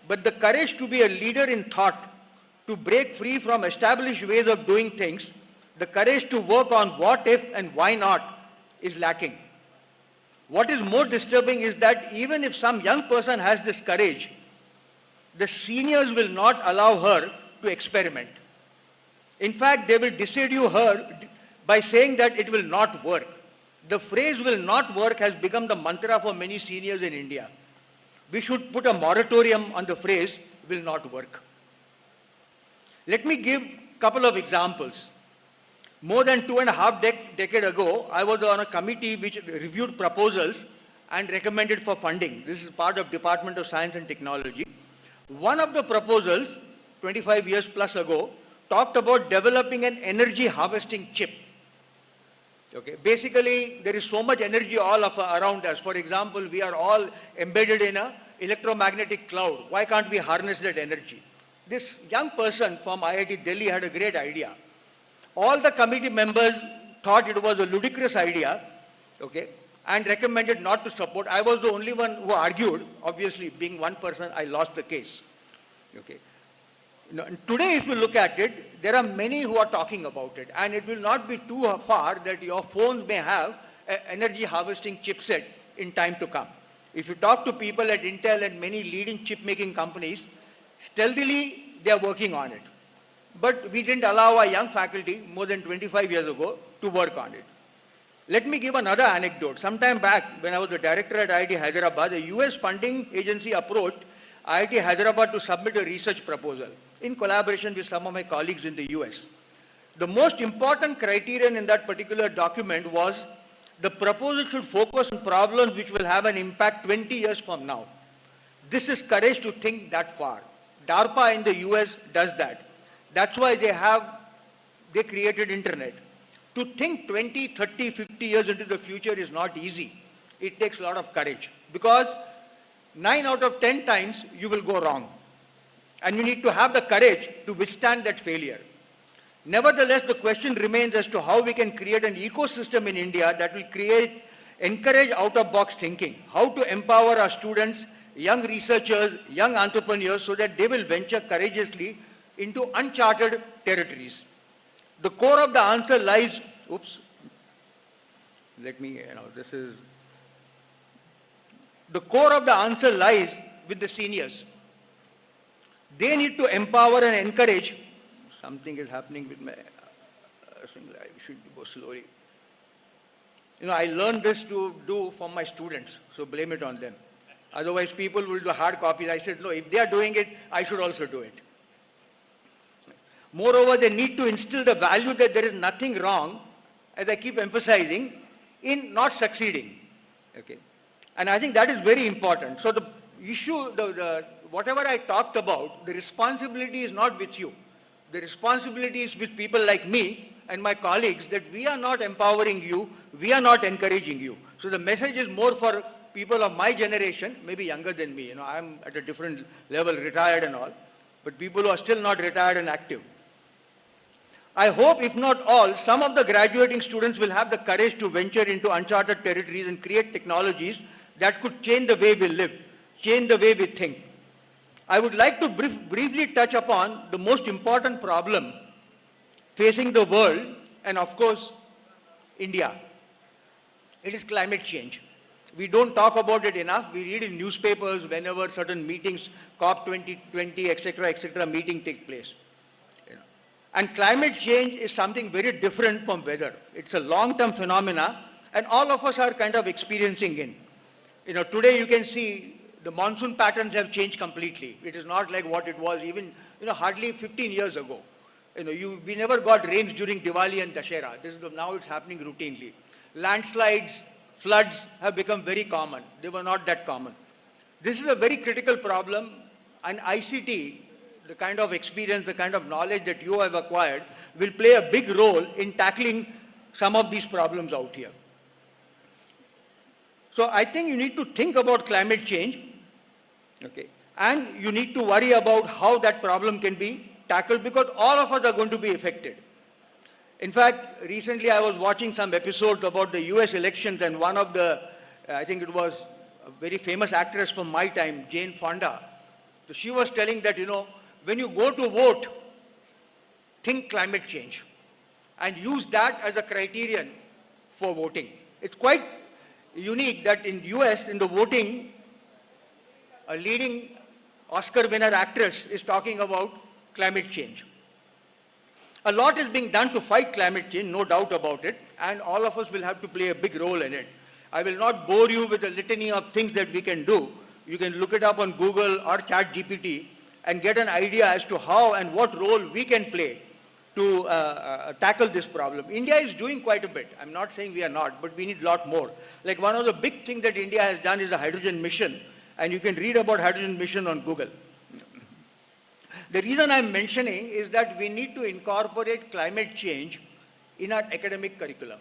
but the courage to be a leader in thought, to break free from established ways of doing things, the courage to work on what if and why not is lacking. What is more disturbing is that even if some young person has this courage, the seniors will not allow her to experiment. In fact, they will dissuade her by saying that it will not work. The phrase will not work has become the mantra for many seniors in India. We should put a moratorium on the phrase will not work. Let me give a couple of examples. More than 2.5 decades ago, I was on a committee which reviewed proposals and recommended for funding. This is part of Department of Science and Technology. One of the proposals, 25 years plus ago, talked about developing an energy harvesting chip. Okay. Basically, there is so much energy all around us. For example, we are all embedded in an electromagnetic cloud. Why can't we harness that energy? This young person from IIT Delhi had a great idea. All the committee members thought it was a ludicrous idea, okay, and recommended not to support. I was the only one who argued. Obviously, being one person, I lost the case. Okay. Today, if you look at it, there are many who are talking about it, and it will not be too far that your phones may have an energy harvesting chipset in time to come. If you talk to people at Intel and many leading chip-making companies, stealthily, they are working on it. But we didn't allow our young faculty more than 25 years ago to work on it. Let me give another anecdote. Sometime back, when I was the director at IIT Hyderabad, a US funding agency approached IIT Hyderabad to submit a research proposal in collaboration with some of my colleagues in the US. The most important criterion in that particular document was the proposal should focus on problems which will have an impact 20 years from now. This is courage to think that far. DARPA in the US does that. That's why they created internet. To think 20, 30, 50 years into the future is not easy. It takes a lot of courage because 9 out of 10 times you will go wrong. And you need to have the courage to withstand that failure. Nevertheless, the question remains as to how we can create an ecosystem in India that will encourage out-of-box thinking, how to empower our students, young researchers, young entrepreneurs so that they will venture courageously into uncharted territories. The core of the answer lies, the core of the answer lies with the seniors. They need to empower and encourage. Something is happening with my, I should go slowly. I learned this to do for my students, so blame it on them. Otherwise, people will do hard copies. I said, no, if they are doing it, I should also do it. Moreover, they need to instill the value that there is nothing wrong, as I keep emphasizing, in not succeeding. Okay. And I think that is very important. So the issue, whatever I talked about, the responsibility is not with you. The responsibility is with people like me and my colleagues that we are not empowering you, we are not encouraging you. So the message is more for people of my generation, maybe younger than me. I'm at a different level, retired and all, but people who are still not retired and active. I hope, if not all, some of the graduating students will have the courage to venture into uncharted territories and create technologies that could change the way we live, change the way we think. I would like to briefly touch upon the most important problem facing the world and, of course, India. It is climate change. We don't talk about it enough. We read in newspapers whenever certain meetings, COP 2020, etc., meeting take place. And climate change is something very different from weather. It's a long-term phenomena, and all of us are kind of experiencing it. Today you can see the monsoon patterns have changed completely. It is not like what it was even, hardly 15 years ago. We never got rains during Diwali and Dashera. Now it's happening routinely. Landslides, floods have become very common. They were not that common. This is a very critical problem, and ICT, the kind of experience, the kind of knowledge that you have acquired, will play a big role in tackling some of these problems out here. So I think you need to think about climate change, okay, and you need to worry about how that problem can be tackled, because all of us are going to be affected. In fact, recently I was watching some episodes about the US elections, and one of the, I think it was a very famous actress from my time, Jane Fonda, so she was telling that, when you go to vote, think climate change and use that as a criterion for voting. It's quite unique that in US, in the voting, a leading Oscar winner actress is talking about climate change. A lot is being done to fight climate change, no doubt about it, and all of us will have to play a big role in it. I will not bore you with a litany of things that we can do. You can look it up on Google or ChatGPT and get an idea as to how and what role we can play to tackle this problem. India is doing quite a bit. I'm not saying we are not, but we need a lot more. Like one of the big things that India has done is a hydrogen mission, and you can read about hydrogen mission on Google. The reason I'm mentioning is that we need to incorporate climate change in our academic curriculum.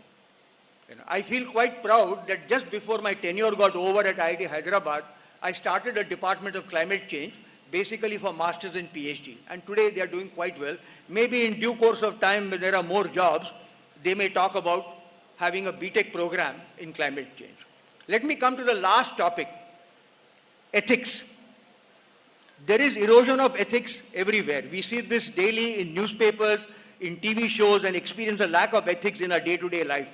I feel quite proud that just before my tenure got over at IIT Hyderabad, I started a department of climate change, basically for masters and PhD. And today they are doing quite well. Maybe in due course of time, when there are more jobs, they may talk about having a BTech program in climate change. Let me come to the last topic, ethics. There is erosion of ethics everywhere. We see this daily in newspapers, in TV shows, and experience a lack of ethics in our day-to-day life.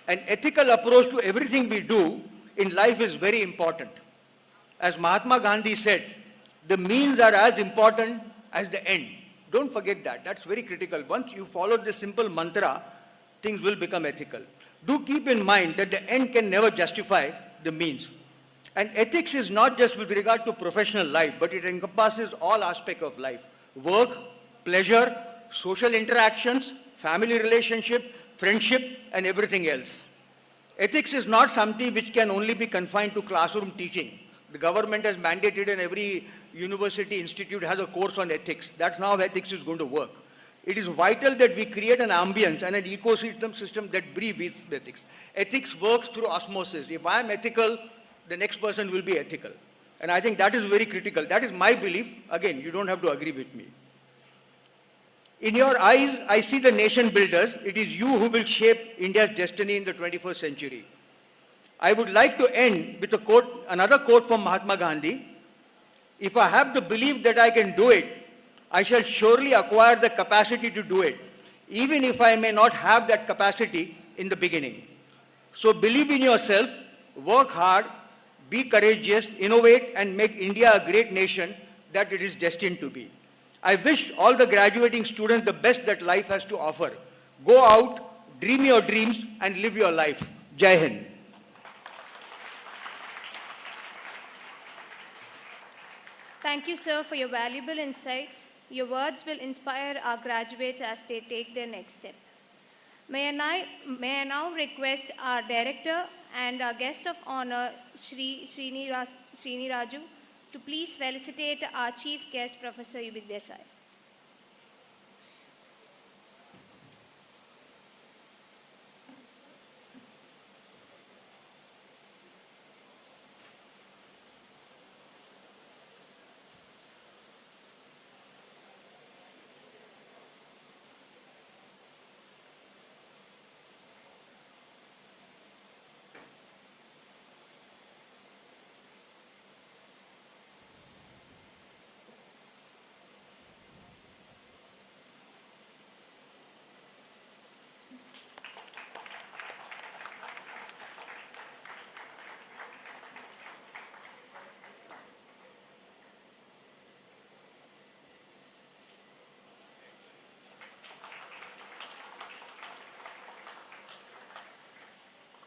An ethical approach to everything we do in life is very important. As Mahatma Gandhi said, the means are as important as the end. Don't forget that. That's very critical. Once you follow this simple mantra, things will become ethical. Do keep in mind that the end can never justify the means. And ethics is not just with regard to professional life, but it encompasses all aspects of life. Work, pleasure, social interactions, family relationship, friendship, and everything else. Ethics is not something which can only be confined to classroom teaching. The government has mandated, and every university institute has a course on ethics. That's how ethics is going to work. It is vital that we create an ambience and an ecosystem that breathes with ethics. Ethics works through osmosis. If I am ethical, the next person will be ethical. And I think that is very critical. That is my belief. Again, you don't have to agree with me. In your eyes, I see the nation builders. It is you who will shape India's destiny in the 21st century. I would like to end with a quote, another quote from Mahatma Gandhi. If I have the belief that I can do it, I shall surely acquire the capacity to do it, even if I may not have that capacity in the beginning. So believe in yourself, work hard, be courageous, innovate, and make India a great nation that it is destined to be. I wish all the graduating students the best that life has to offer. Go out, dream your dreams, and live your life. Jai Hind. Thank you, sir, for your valuable insights. Your words will inspire our graduates as they take their next step. May I now request our director and our guest of honor, Srini Raju, to please felicitate our chief guest, Professor Yubik Desai.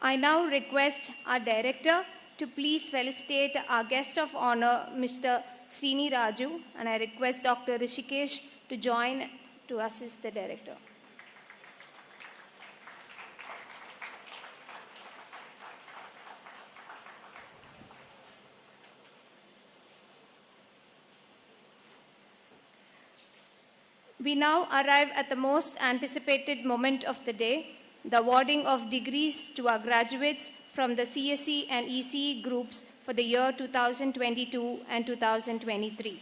I now request our director to please felicitate our guest of honor, Mr. Srini Raju, and I request Dr. Rishikesh to join to assist the director. We now arrive at the most anticipated moment of the day, the awarding of degrees to our graduates from the CSE and ECE groups for the year 2022 and 2023.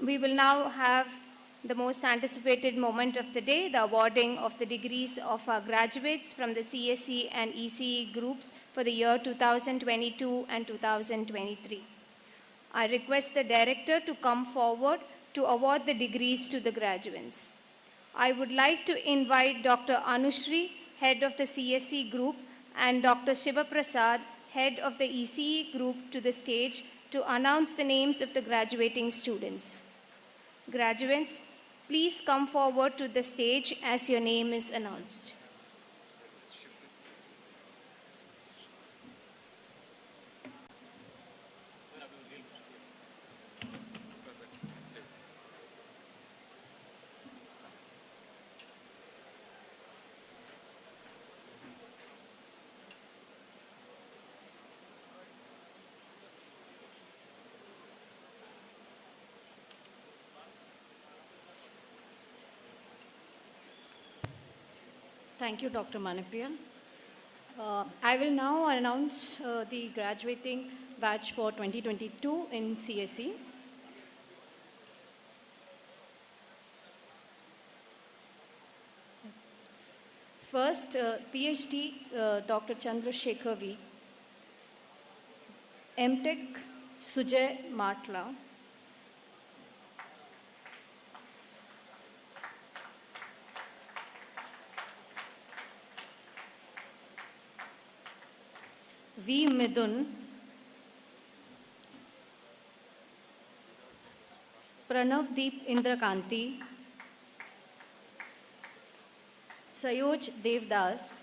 We will now have the most anticipated moment of the day, the awarding of the degrees of our graduates from the CSE and ECE groups for the year 2022 and 2023. I request the director to come forward to award the degrees to the graduates. I would like to invite Dr. Anushri, head of the CSE group, and Dr. Shiva Prasad, head of the ECE group, to the stage to announce the names of the graduating students. Graduates, please come forward to the stage as your name is announced. Thank you, Dr. Manipriya. I will now announce the graduating batch for 2022 in CSE. First, PhD Dr. Chandrasekhar V. MTech Sujay Matla. V. Midun, Pranavdeep Indrakanti, Sayoj Devdas,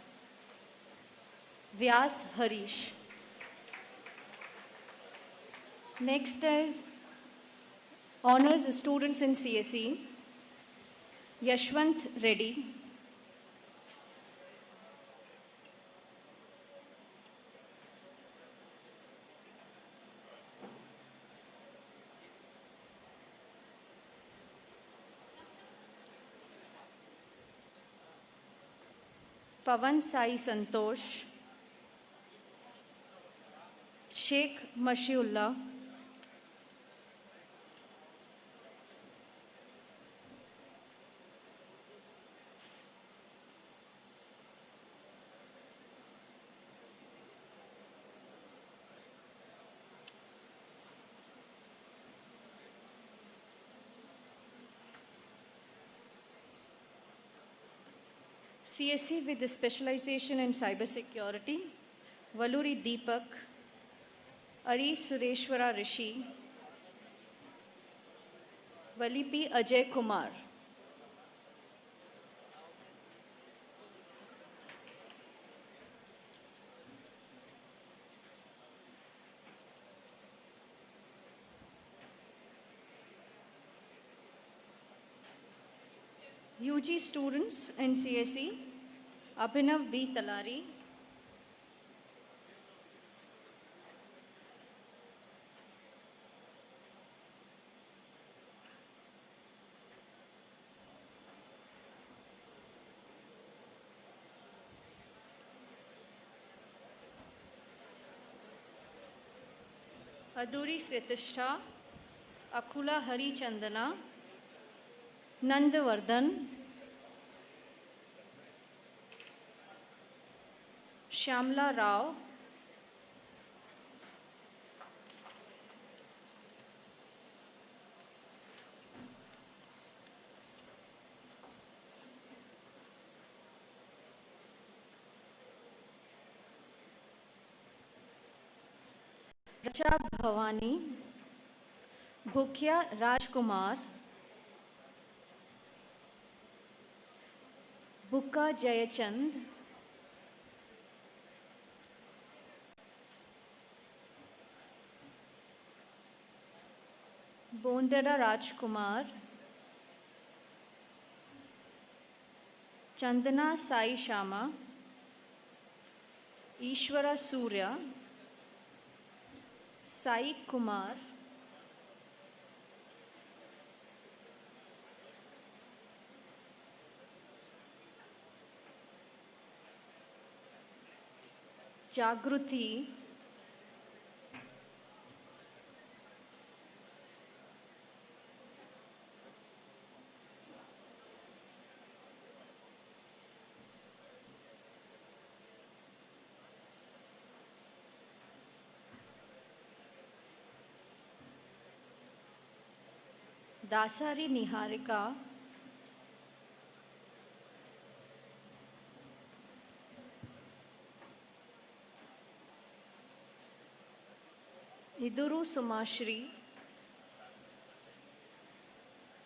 Vyas Harish. Next is honors students in CSE, Yashwant Reddy, Pavan Sai Santosh, Sheikh Mashiullah, CSE with the specialization in cybersecurity, Valuri Deepak, Ari Sureshwara Rishi, Valipi Ajay Kumar. UG students in CSE, Abhinav B. Talari, Aduri Sritisha, Akula Harichandana, Nandavardhan, Shyamla Rao, Racha Bhavani, Bhukia Rajkumar, Bukka Jayachand, Bondera Rajkumar, Chandana Sai Shama, Ishwara Surya, Sai Kumar, Jagruti, Dasari Niharika, Iduru Sumashri,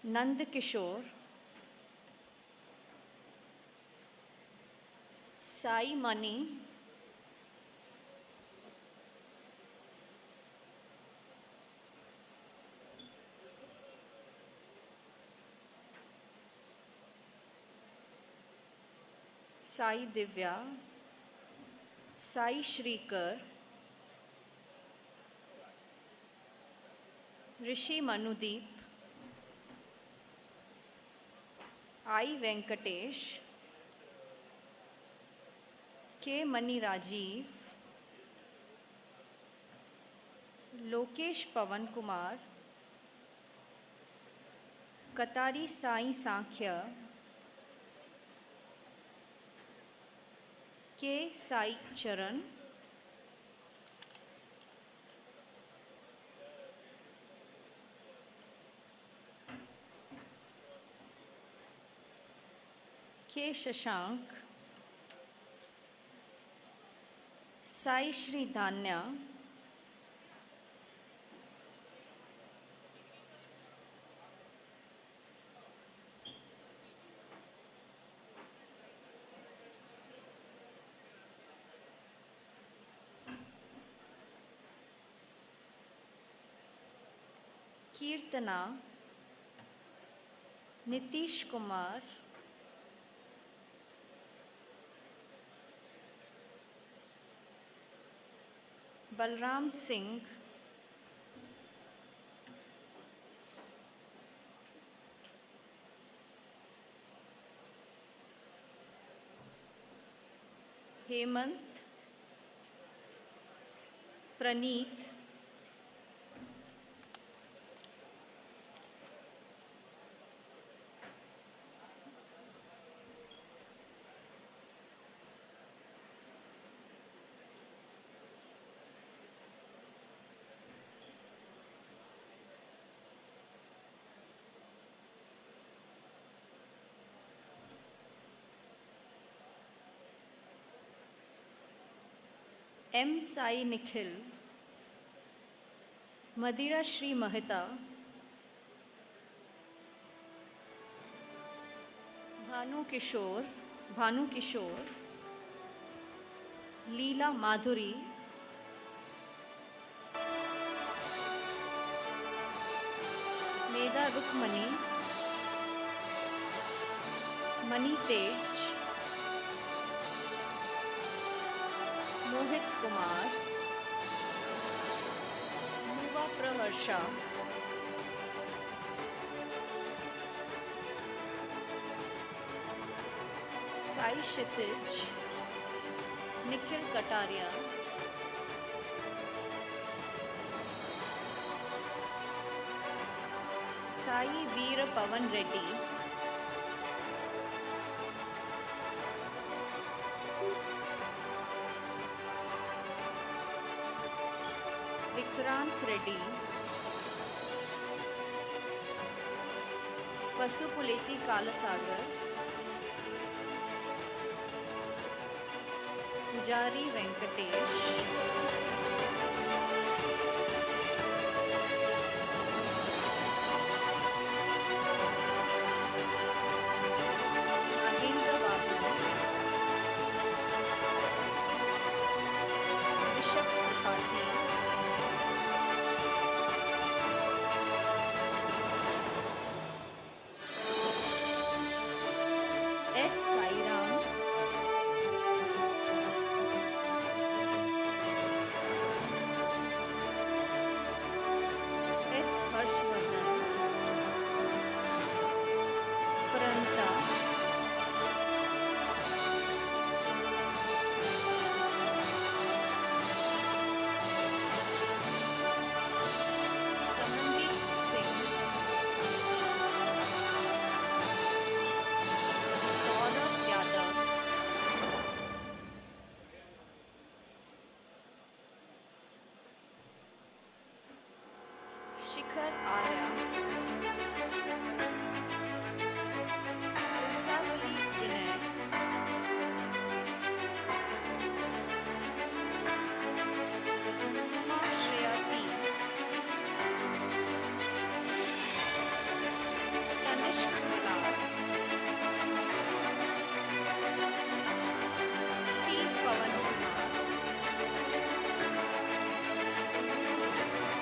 Nand Kishore, Sai Mani, Sai Divya, Sai Shrikar, Rishi Manudeep, I Venkatesh, K Mani Rajiv, Lokesh Pavan Kumar, Katari Sai Sankhya, K Sai Charan, K Shashank, Sai Shri Dhanya, Kirtana, Nitish Kumar, Balram Singh, Hemant, Praneeth, M. Sai Nikhil, Madira Shri Mahita, Bhanu Kishore, Leela Madhuri, Meda Rukmani, Mani Tej, Mohit Kumar, Nuva Praharsha, Sai Kshitij, Nikhil Kataria, Sai Veera Pavan Reddy, Vikrant Reddy, Vasupuleti Kalasagar, Pujari Venkatesh, Nagendra Babu, Rishabh Tripathi, S. Sairam, S. Harshvardhan, Pranta, Samandeep Singh, Saurabh Yadav, Shikhar Arya, Sirsavali Vinay, Suma Shreya T, Tanishq Vilas, T. Pawan Kumar,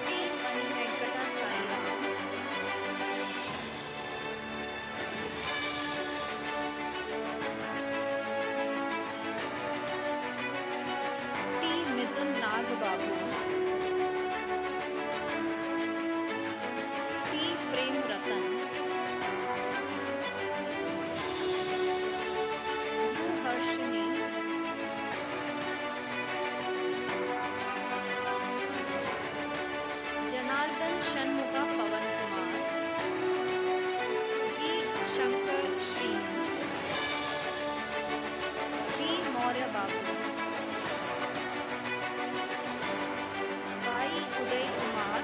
T. Mani Venkata Sairam, T. Mithun Nagbabu, T. Prem Ratan, U. Harshini, Janardhan Shanmuga Pawan Kumar, V. Shankar Srini, V. Maurya Babu, Y. Uday Kumar,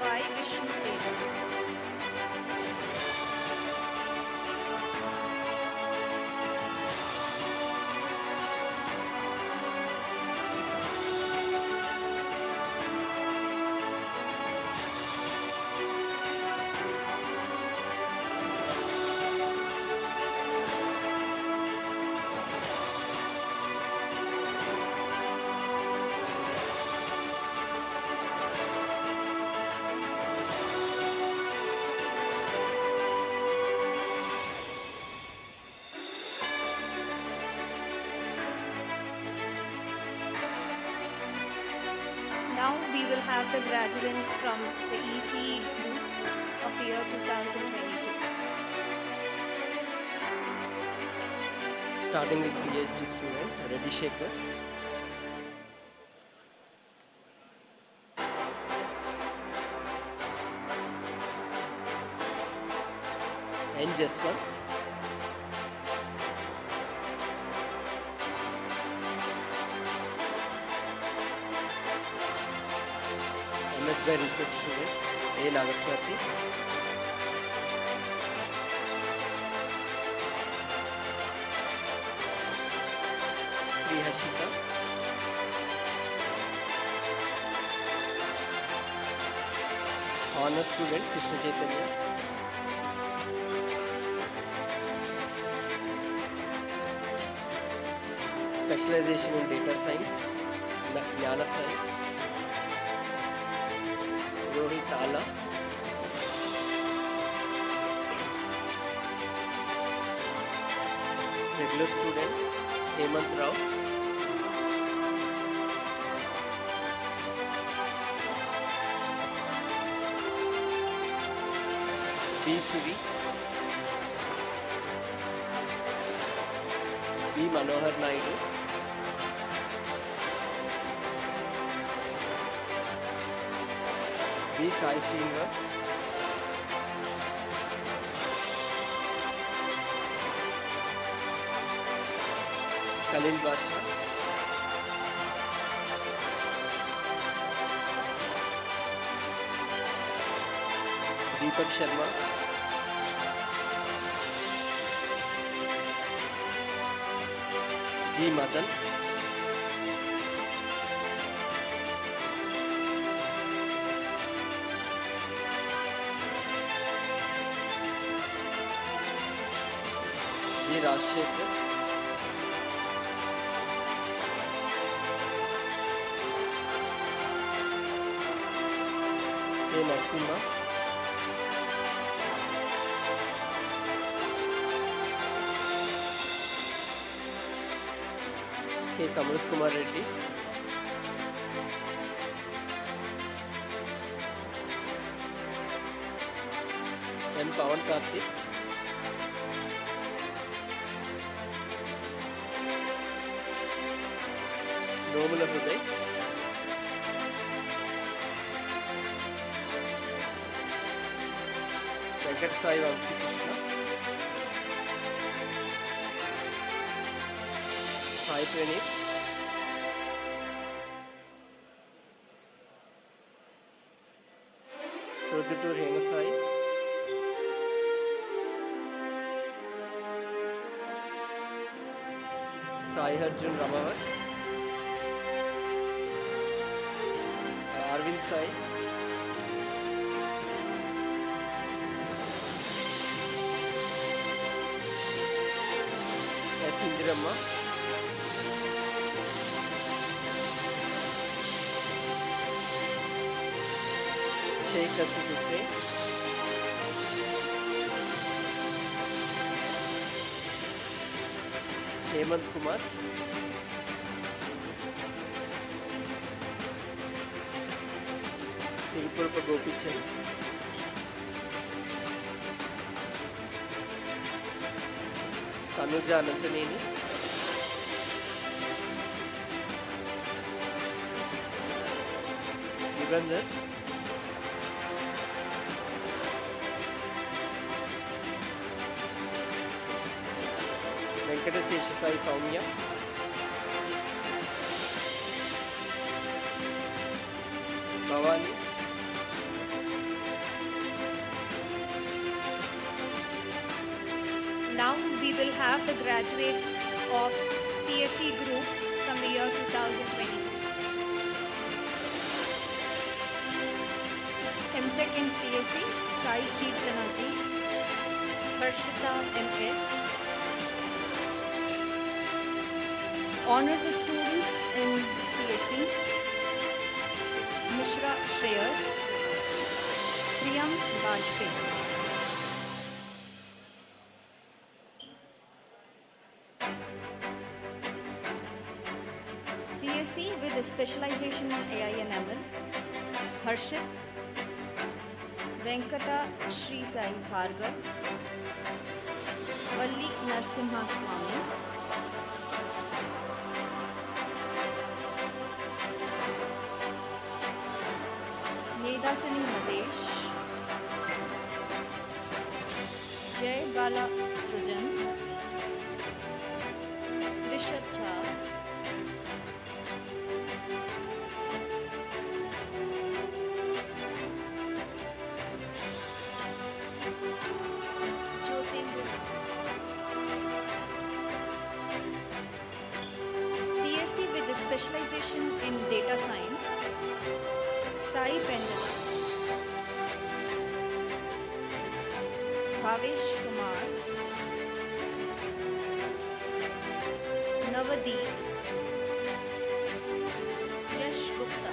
Y. Vishnu Deva. Now we will have the graduates from the ECE group of the year 2022. Starting with PhD student Reddy Shekhar, N. Jaswant, MSc research student A. Nagaswati, Sri Hashita, honor student Krishna Chaitanya, specialization in data science, Jnana Sai, Rohit Ala, regular students Hemant Rao, B. Sivi, B. Manohar Naidu, G. Sai Srinivas, Khalil Basha, Deepak Sharma, G. Madan, G. Rajshekhar, K. Narasimha, K. Samruth Kumar Reddy, M. Pawan Karthik, Nomula Huday, Venkat Sai Vamsi Krishna, Sai Praneeth, Rudutur Hemasai, Sai Arjun Ramawat, Arvind Sai, S. Indirama, Sheikh Asif Hussain, Hemant Kumar, Siripurpa Gopichand, Tanuja Anantaneni, Yugandhar, Venkatesesha Sai Soumya, Bhavani, Now we will have the graduates of CSE group from the year 2020. MTech in CSE, Sai Keertana Ji, Harshita MS. Honors students in CSE, Mishra Shreyas, Priyam Bajpayee. CSE with a specialization in AI and ML, Harshit, Venkata Shri Sai Bhargav, Valli Narsimha Swami, Medasani Nadesh, Jay Bala Srujan, Rishad Jha, Jyotendra. CSE with a specialization in data science, Sai Pendala, Bhavesh Kumar, Navadeep, Yash Gupta.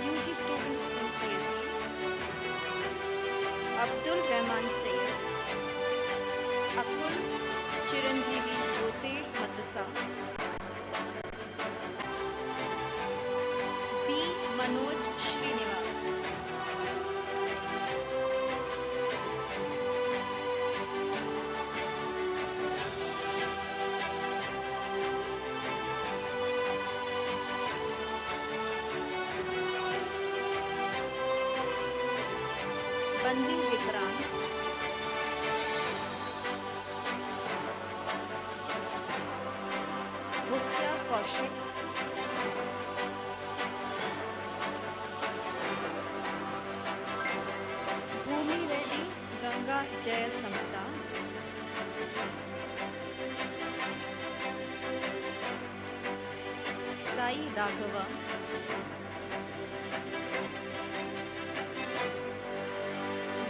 UG students in CSE, Abdul Rahman Syed, Akul Chiranjeevi Zote Madrasa, B. Manoj Srinivas, बंदी विक्रांत, भूतिया कौशिक, भूमि रेड्डी, गंगा जय समता, साई राघवा,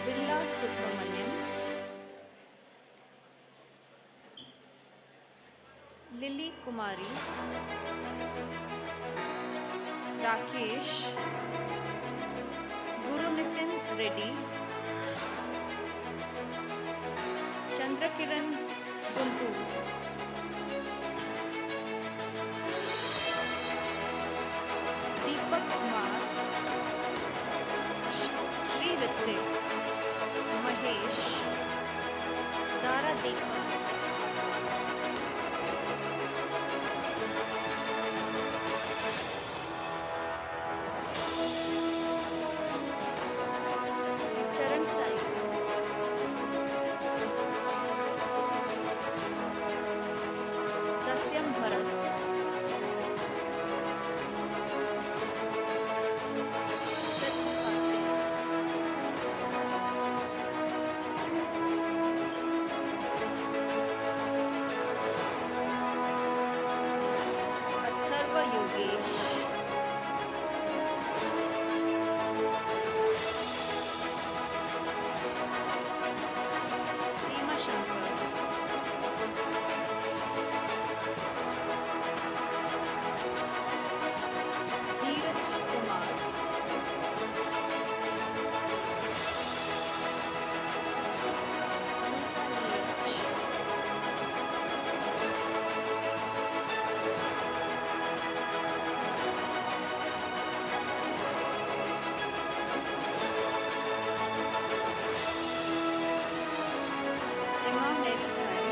बिल्ला Subramaniam, lily कुमारी, राकेश, गुरुनितिन रेड्डी, चंद्रकिरण गुंटूर, दीपक कुमार, श्री ऋत्विक, महेश, दारा दीपक, चरण साई, दस्यम भरत, सत्य कार्तिक, अथर्व योगेश, भीमा शंकर, धीरज कुमार, अनुसा नीरज, एमा मेरी Sai,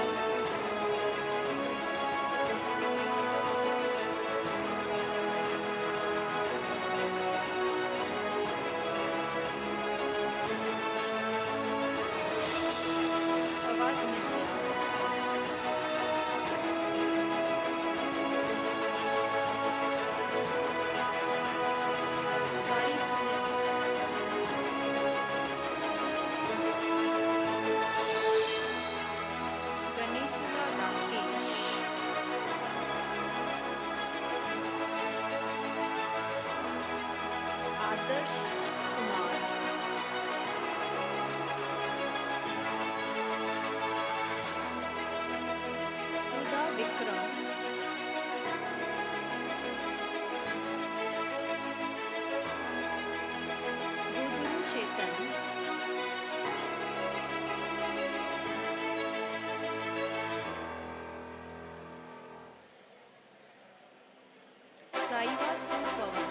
Fawad music, कारी सुमित, गणेशला राकेश, आदर्श कुमार, उदा विक्रम, गुरु चेतन, साईवा सुपवन,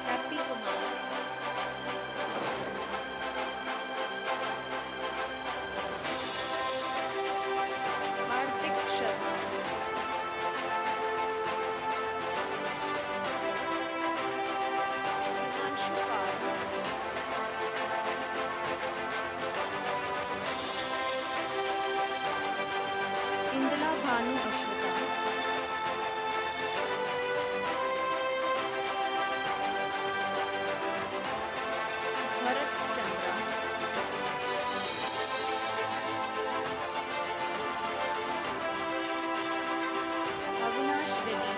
हैप्पी कुमार, हार्दिक शर्मा, हिमांशु पाल, इंदिरा भानु अश्वता, भरत चंद्रा, अविनाश रेड्डी,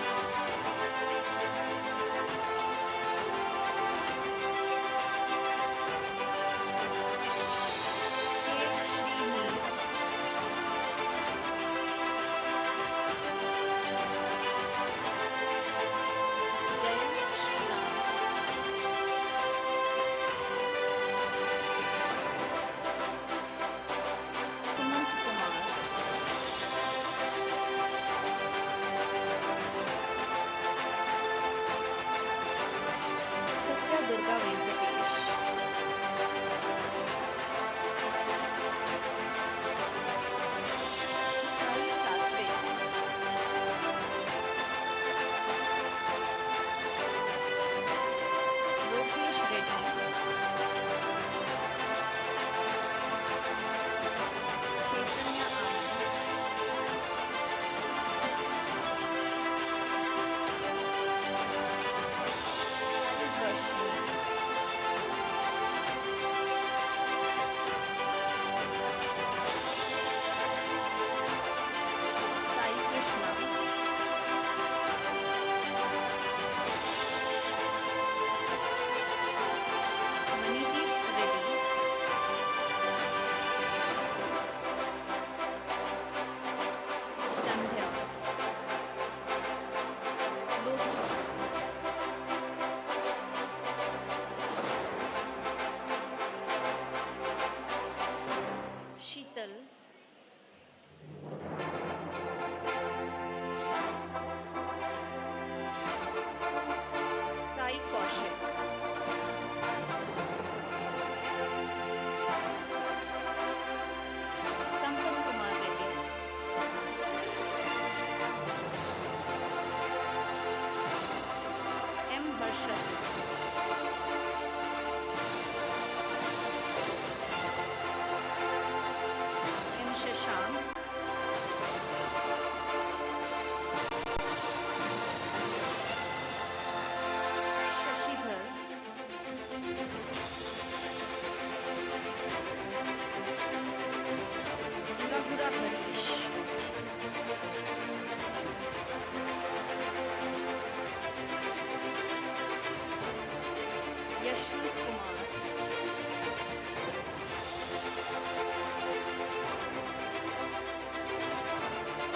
के श्रीनी, जय श्रीराम, सुमंत कुमार, सत्या दुर्गा वेंकटेश, साई सात्विक, Harshad, M. Shashank, Shashidhar, Ragura Harish, Yashwant Kumar,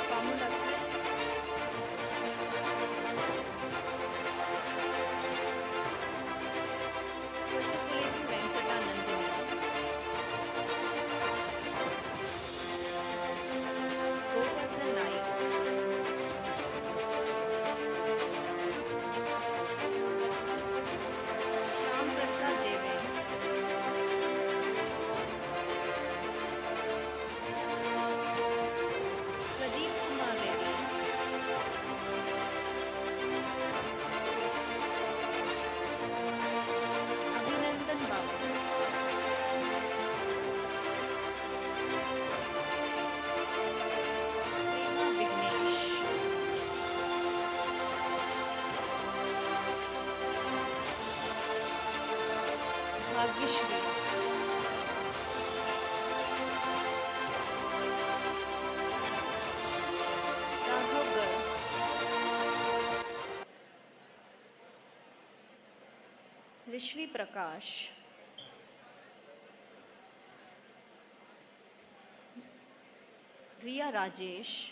Kamulakis, Vasupuleti Venkata Nandini, Govardhan Naik, Shyam Prasad Deve, Pradeep Kumar Reddy, Abhinandan Babu, Prema Vignesh, Bhagyashri, Raghav Garg, Rishvi Prakash, Riya Rajesh,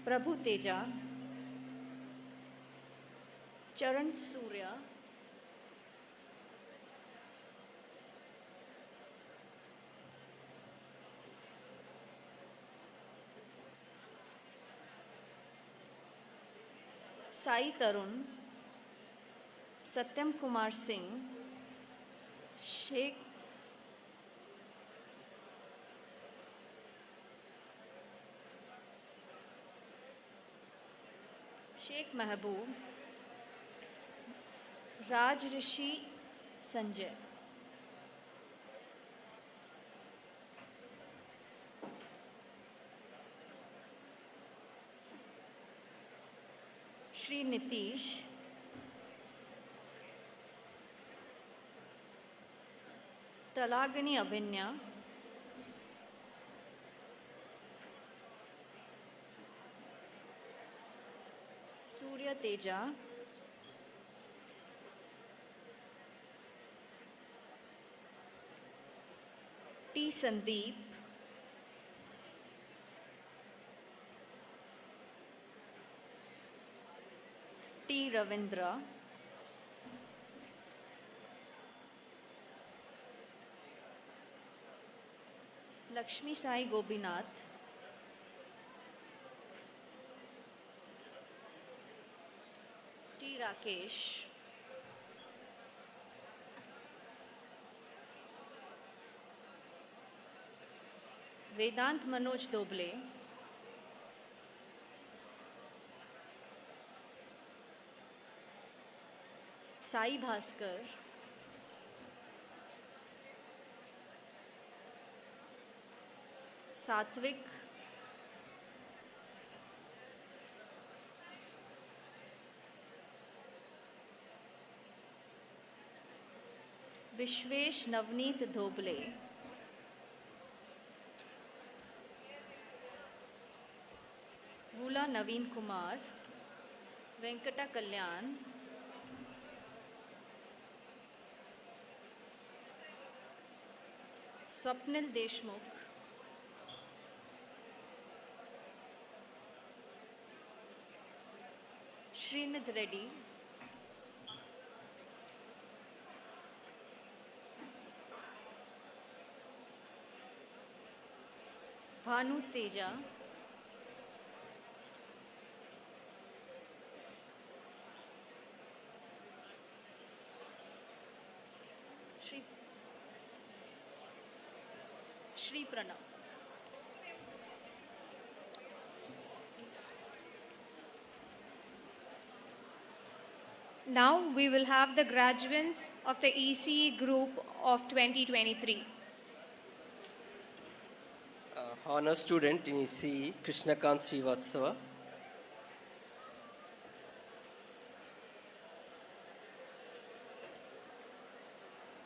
Prabhu Teja, Charan Surya, Sai Tarun, Satyam Kumar Singh, Sheikh Mehboob, Raj Rishi Sanjay, Shri Nitish, Talagani Abhinya, Surya Teja, T. Sandeep, T. Ravindra, Lakshmi Sai Gobinath, T. Rakesh, Vedant Manoj Doble, Sai Bhaskar, Satvik, Vishwesh Navneet Doble, Vula Naveen Kumar, Venkata Kalyan, Swapnil Deshmukh, Srinidh Reddy, Bhanu Teja, Shri Pranav. Now we will have the graduates of the ECE group of 2023. Honor student in ECE, Krishnakant Srivatsava.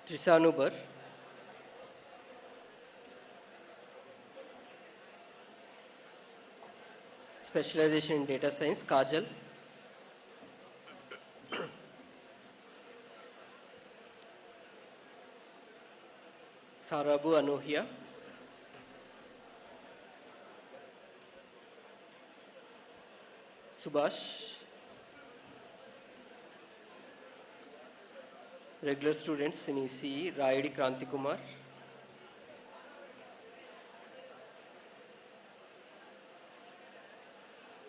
Trisanubar. Specialization in data science, Kajal. Sarabu Anuhia. Subhash. Regular students in ECE, Rayadi Kranti Kumar.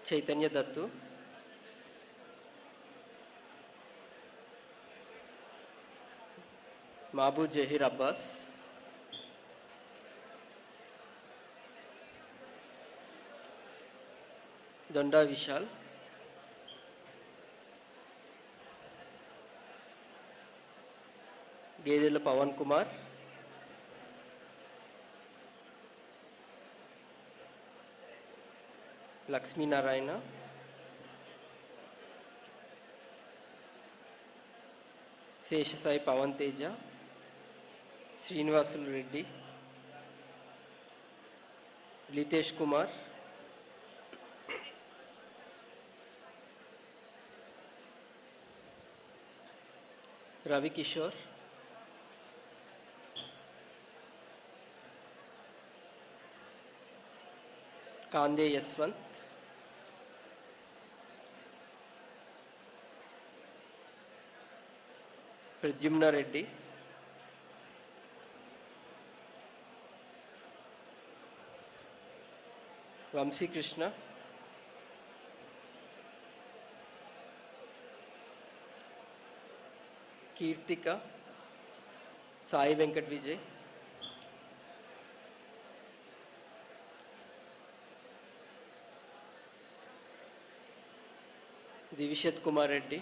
Chaitanya Dattu. Mabu Jahir Abbas. Donda Vishal. Gedela Pawan Kumar. Lakshmi Narayana. Seshasai Pawan Teja. Srinivasul Reddy. Litesh Kumar. Ravi Kishore. Kande Yaswant. Pradyumna Reddy. Vamsi Krishna. Kirtika. Sai Venkat Vijay. Divishat Kumar Reddy.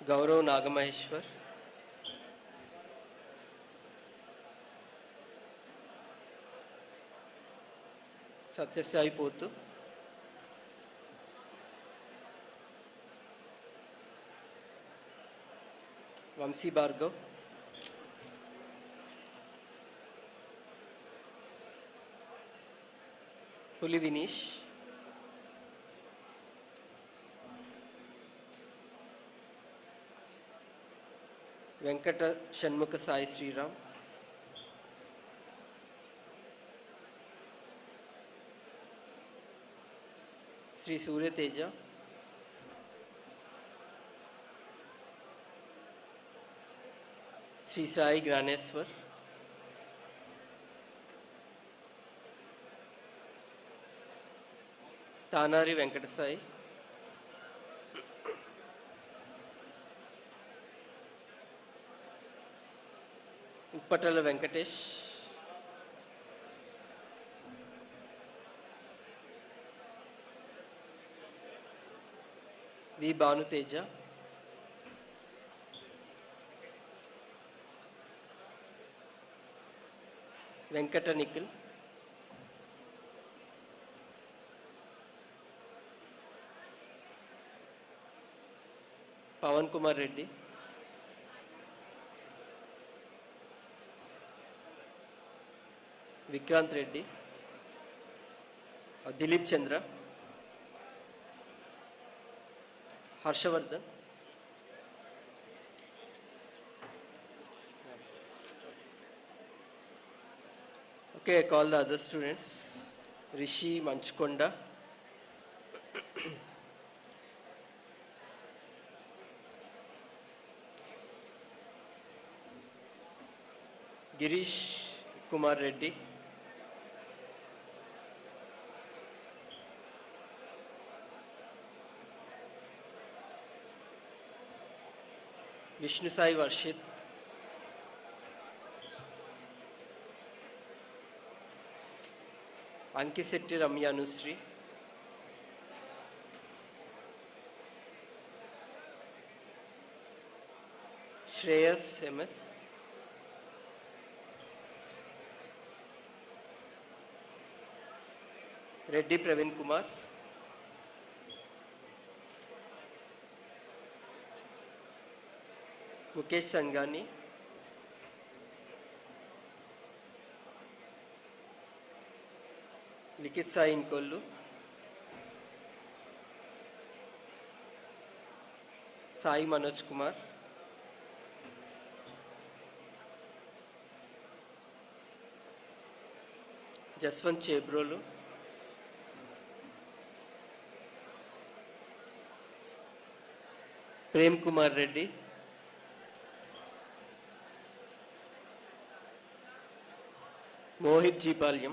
Gaurav Nagamaheshwar. Satyasai Potu. Vamsi Bhargav. Puli Vinish. Venkata Shanmukha Sai Sriram. Sri Surya Teja. Sri Sai Graneswar. Tanari Venkatasai. Uppatala Venkatesh. V. Banu Teja. Venkata Nikhil. Pawan Kumar Reddy. Vikrant Reddy. Dilip Chandra. Harshavardhan. Okay, I call the other students. Rishi Manchkonda. Girish Kumar Reddy. Vishnu Sai Varshit. Ankisetti Ramyanusri, Shreyas MS, Reddy Praveen Kumar, Mukesh Sangani, Likit Sai Inkollu, Sai Manoj Kumar, Jaswant Chebrolu, Prem Kumar Reddy, Mohit Jeepalyam,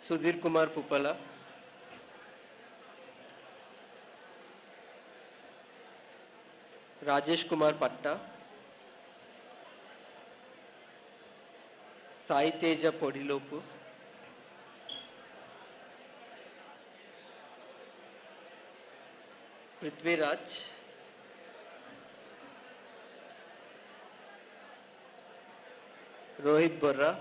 Sudhir Kumar Pupala, Rajesh Kumar Patta, Sai Teja Podilopu, Prithviraj, Rohit Borra,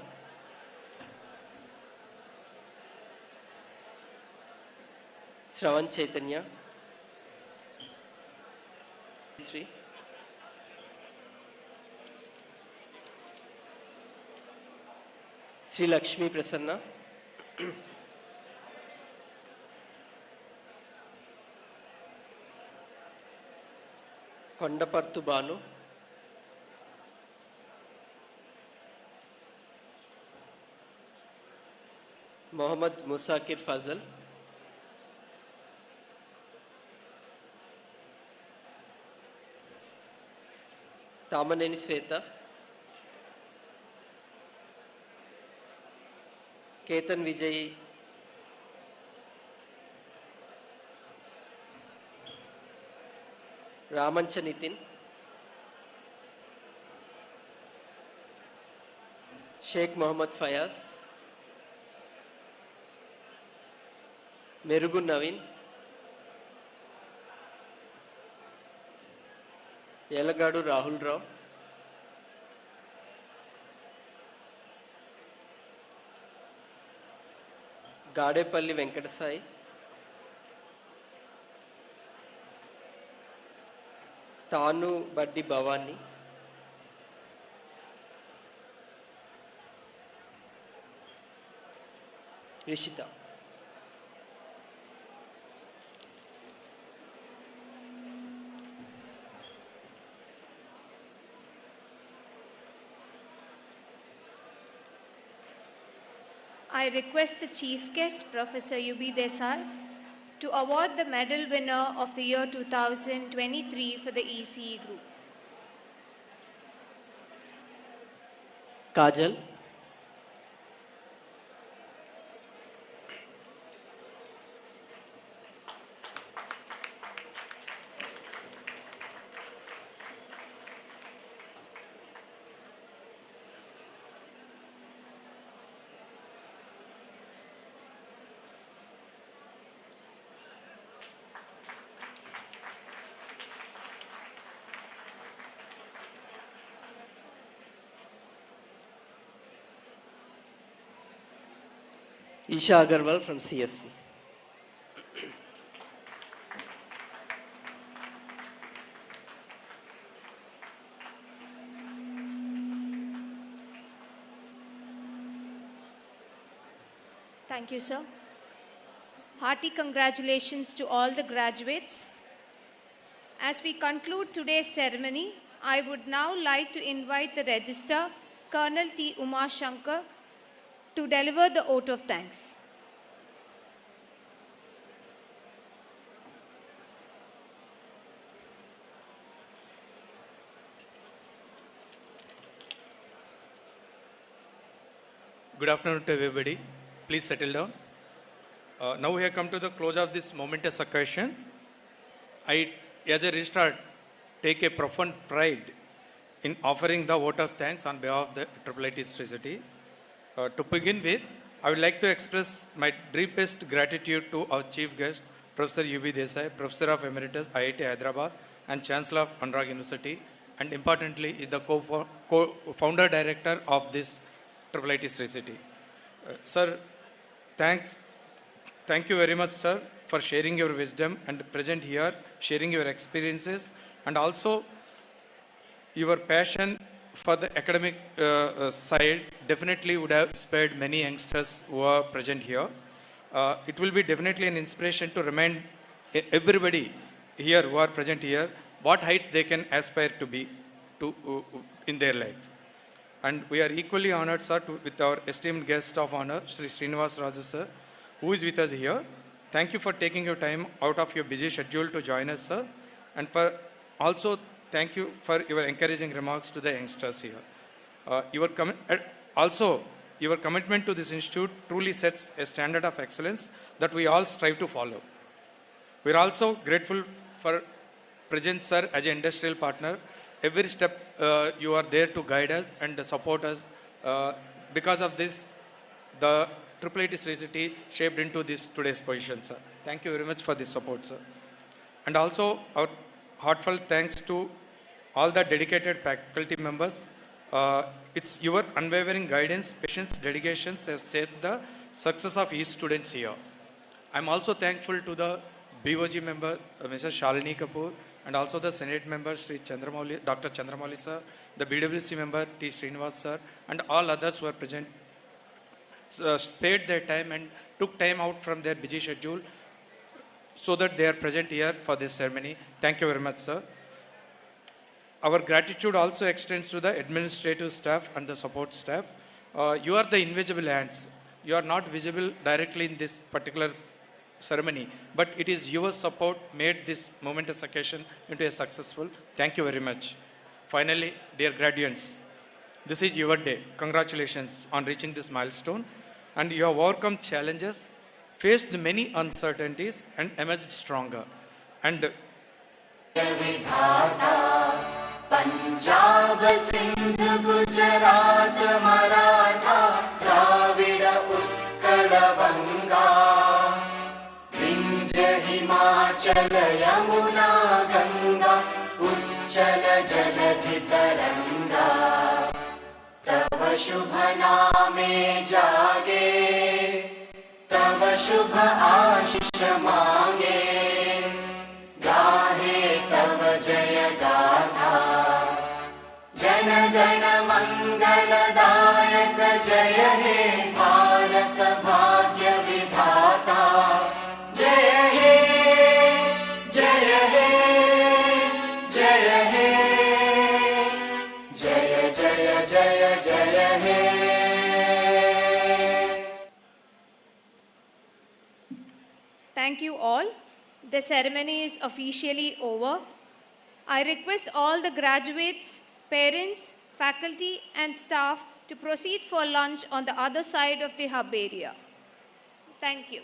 Shravan Chaitanya, Sri, Sri Lakshmi Prasanna, Kondaparthu Banu, Mohammad Musakir Fazal, Tamaneni Sweta, Ketan Vijay, Ramancha Nitin, Sheikh Mohammad Fayaz, Merugu Naveen, Yelagadu Rahul Rao, Gadepalli Venkatasai, Tanu Baddi Bhavani, Rishita. I request the Chief Guest, Professor U.B. Desai, to award the medal winner of the year 2023 for the ECE group. Kajal, Isha Agarwal from CSC. Thank you, sir. Hearty congratulations to all the graduates. As we conclude today's ceremony, I would now like to invite the Registrar, Colonel T. Uma Shankar, to deliver the oath of thanks. Good afternoon to everybody. Please settle down. Now we have come to the close of this momentous occasion. I, as a registrar, take a profound pride in offering the vote of thanks on behalf of the IIIT Sri City. To begin with, I would like to express my deepest gratitude to our chief guest, Professor U.B. Desai, Professor of Emeritus, IIT Hyderabad, and Chancellor of Anurag University, and importantly, is the co-founder director of this IIIT Sri City. Sir, thank you very much, sir, for sharing your wisdom and present here, sharing your experiences, and also your passion for the academic side definitely would have inspired many youngsters who are present here. It will be definitely an inspiration to remind everybody here who are present here what heights they can aspire to be in their life. And we are equally honored, sir, with our esteemed guest of honor, Sri Srinivas Raju, sir, who is with us here. Thank you for taking your time out of your busy schedule to join us, sir. And for also, thank you for your encouraging remarks to the youngsters here. Your commitment to this institute truly sets a standard of excellence that we all strive to follow. We are also grateful for present, sir, as an industrial partner. Every step you are there to guide us and support us. Because of this, the IIIT Sri City shaped into this today's position, sir. Thank you very much for this support, sir. And also, our heartfelt thanks to all the dedicated faculty members. It's your unwavering guidance, patience, dedications have shaped the success of each students here. I'm also thankful to the BOG member, Mrs. Shalini Kapoor, and also the Senate member, Sri Dr. Chandramouli sir, the BWC member, T. Srinivas sir, and all others who are present, spared their time and took time out from their busy schedule so that they are present here for this ceremony. Thank you very much, sir. Our gratitude also extends to the administrative staff and the support staff. You are the invisible hands. You are not visible directly in this particular ceremony, but it is your support made this momentous occasion into a successful. Thank you very much. Finally, dear graduates, this is your day. Congratulations on reaching this milestone. And you have overcome challenges, faced many uncertainties, and emerged stronger. And Punjab Sindh Gujarat Maratha Dravid Utkal बंगा विंध्य हिमाचल यमुना गंगा उच्चल जलधि तरंगा तव शुभ नामे जागे तव शुभ आशीष मांगे गाहे तव जय गाथा जन गण मंगलदायक जय हे भारत भाग्य विधाता जय हे जय हे जय हे जय जय जय जय हे. Thank you all. The ceremony is officially over. I request all the graduates, parents, faculty and staff to proceed for lunch on the other side of the hub area. Thank you.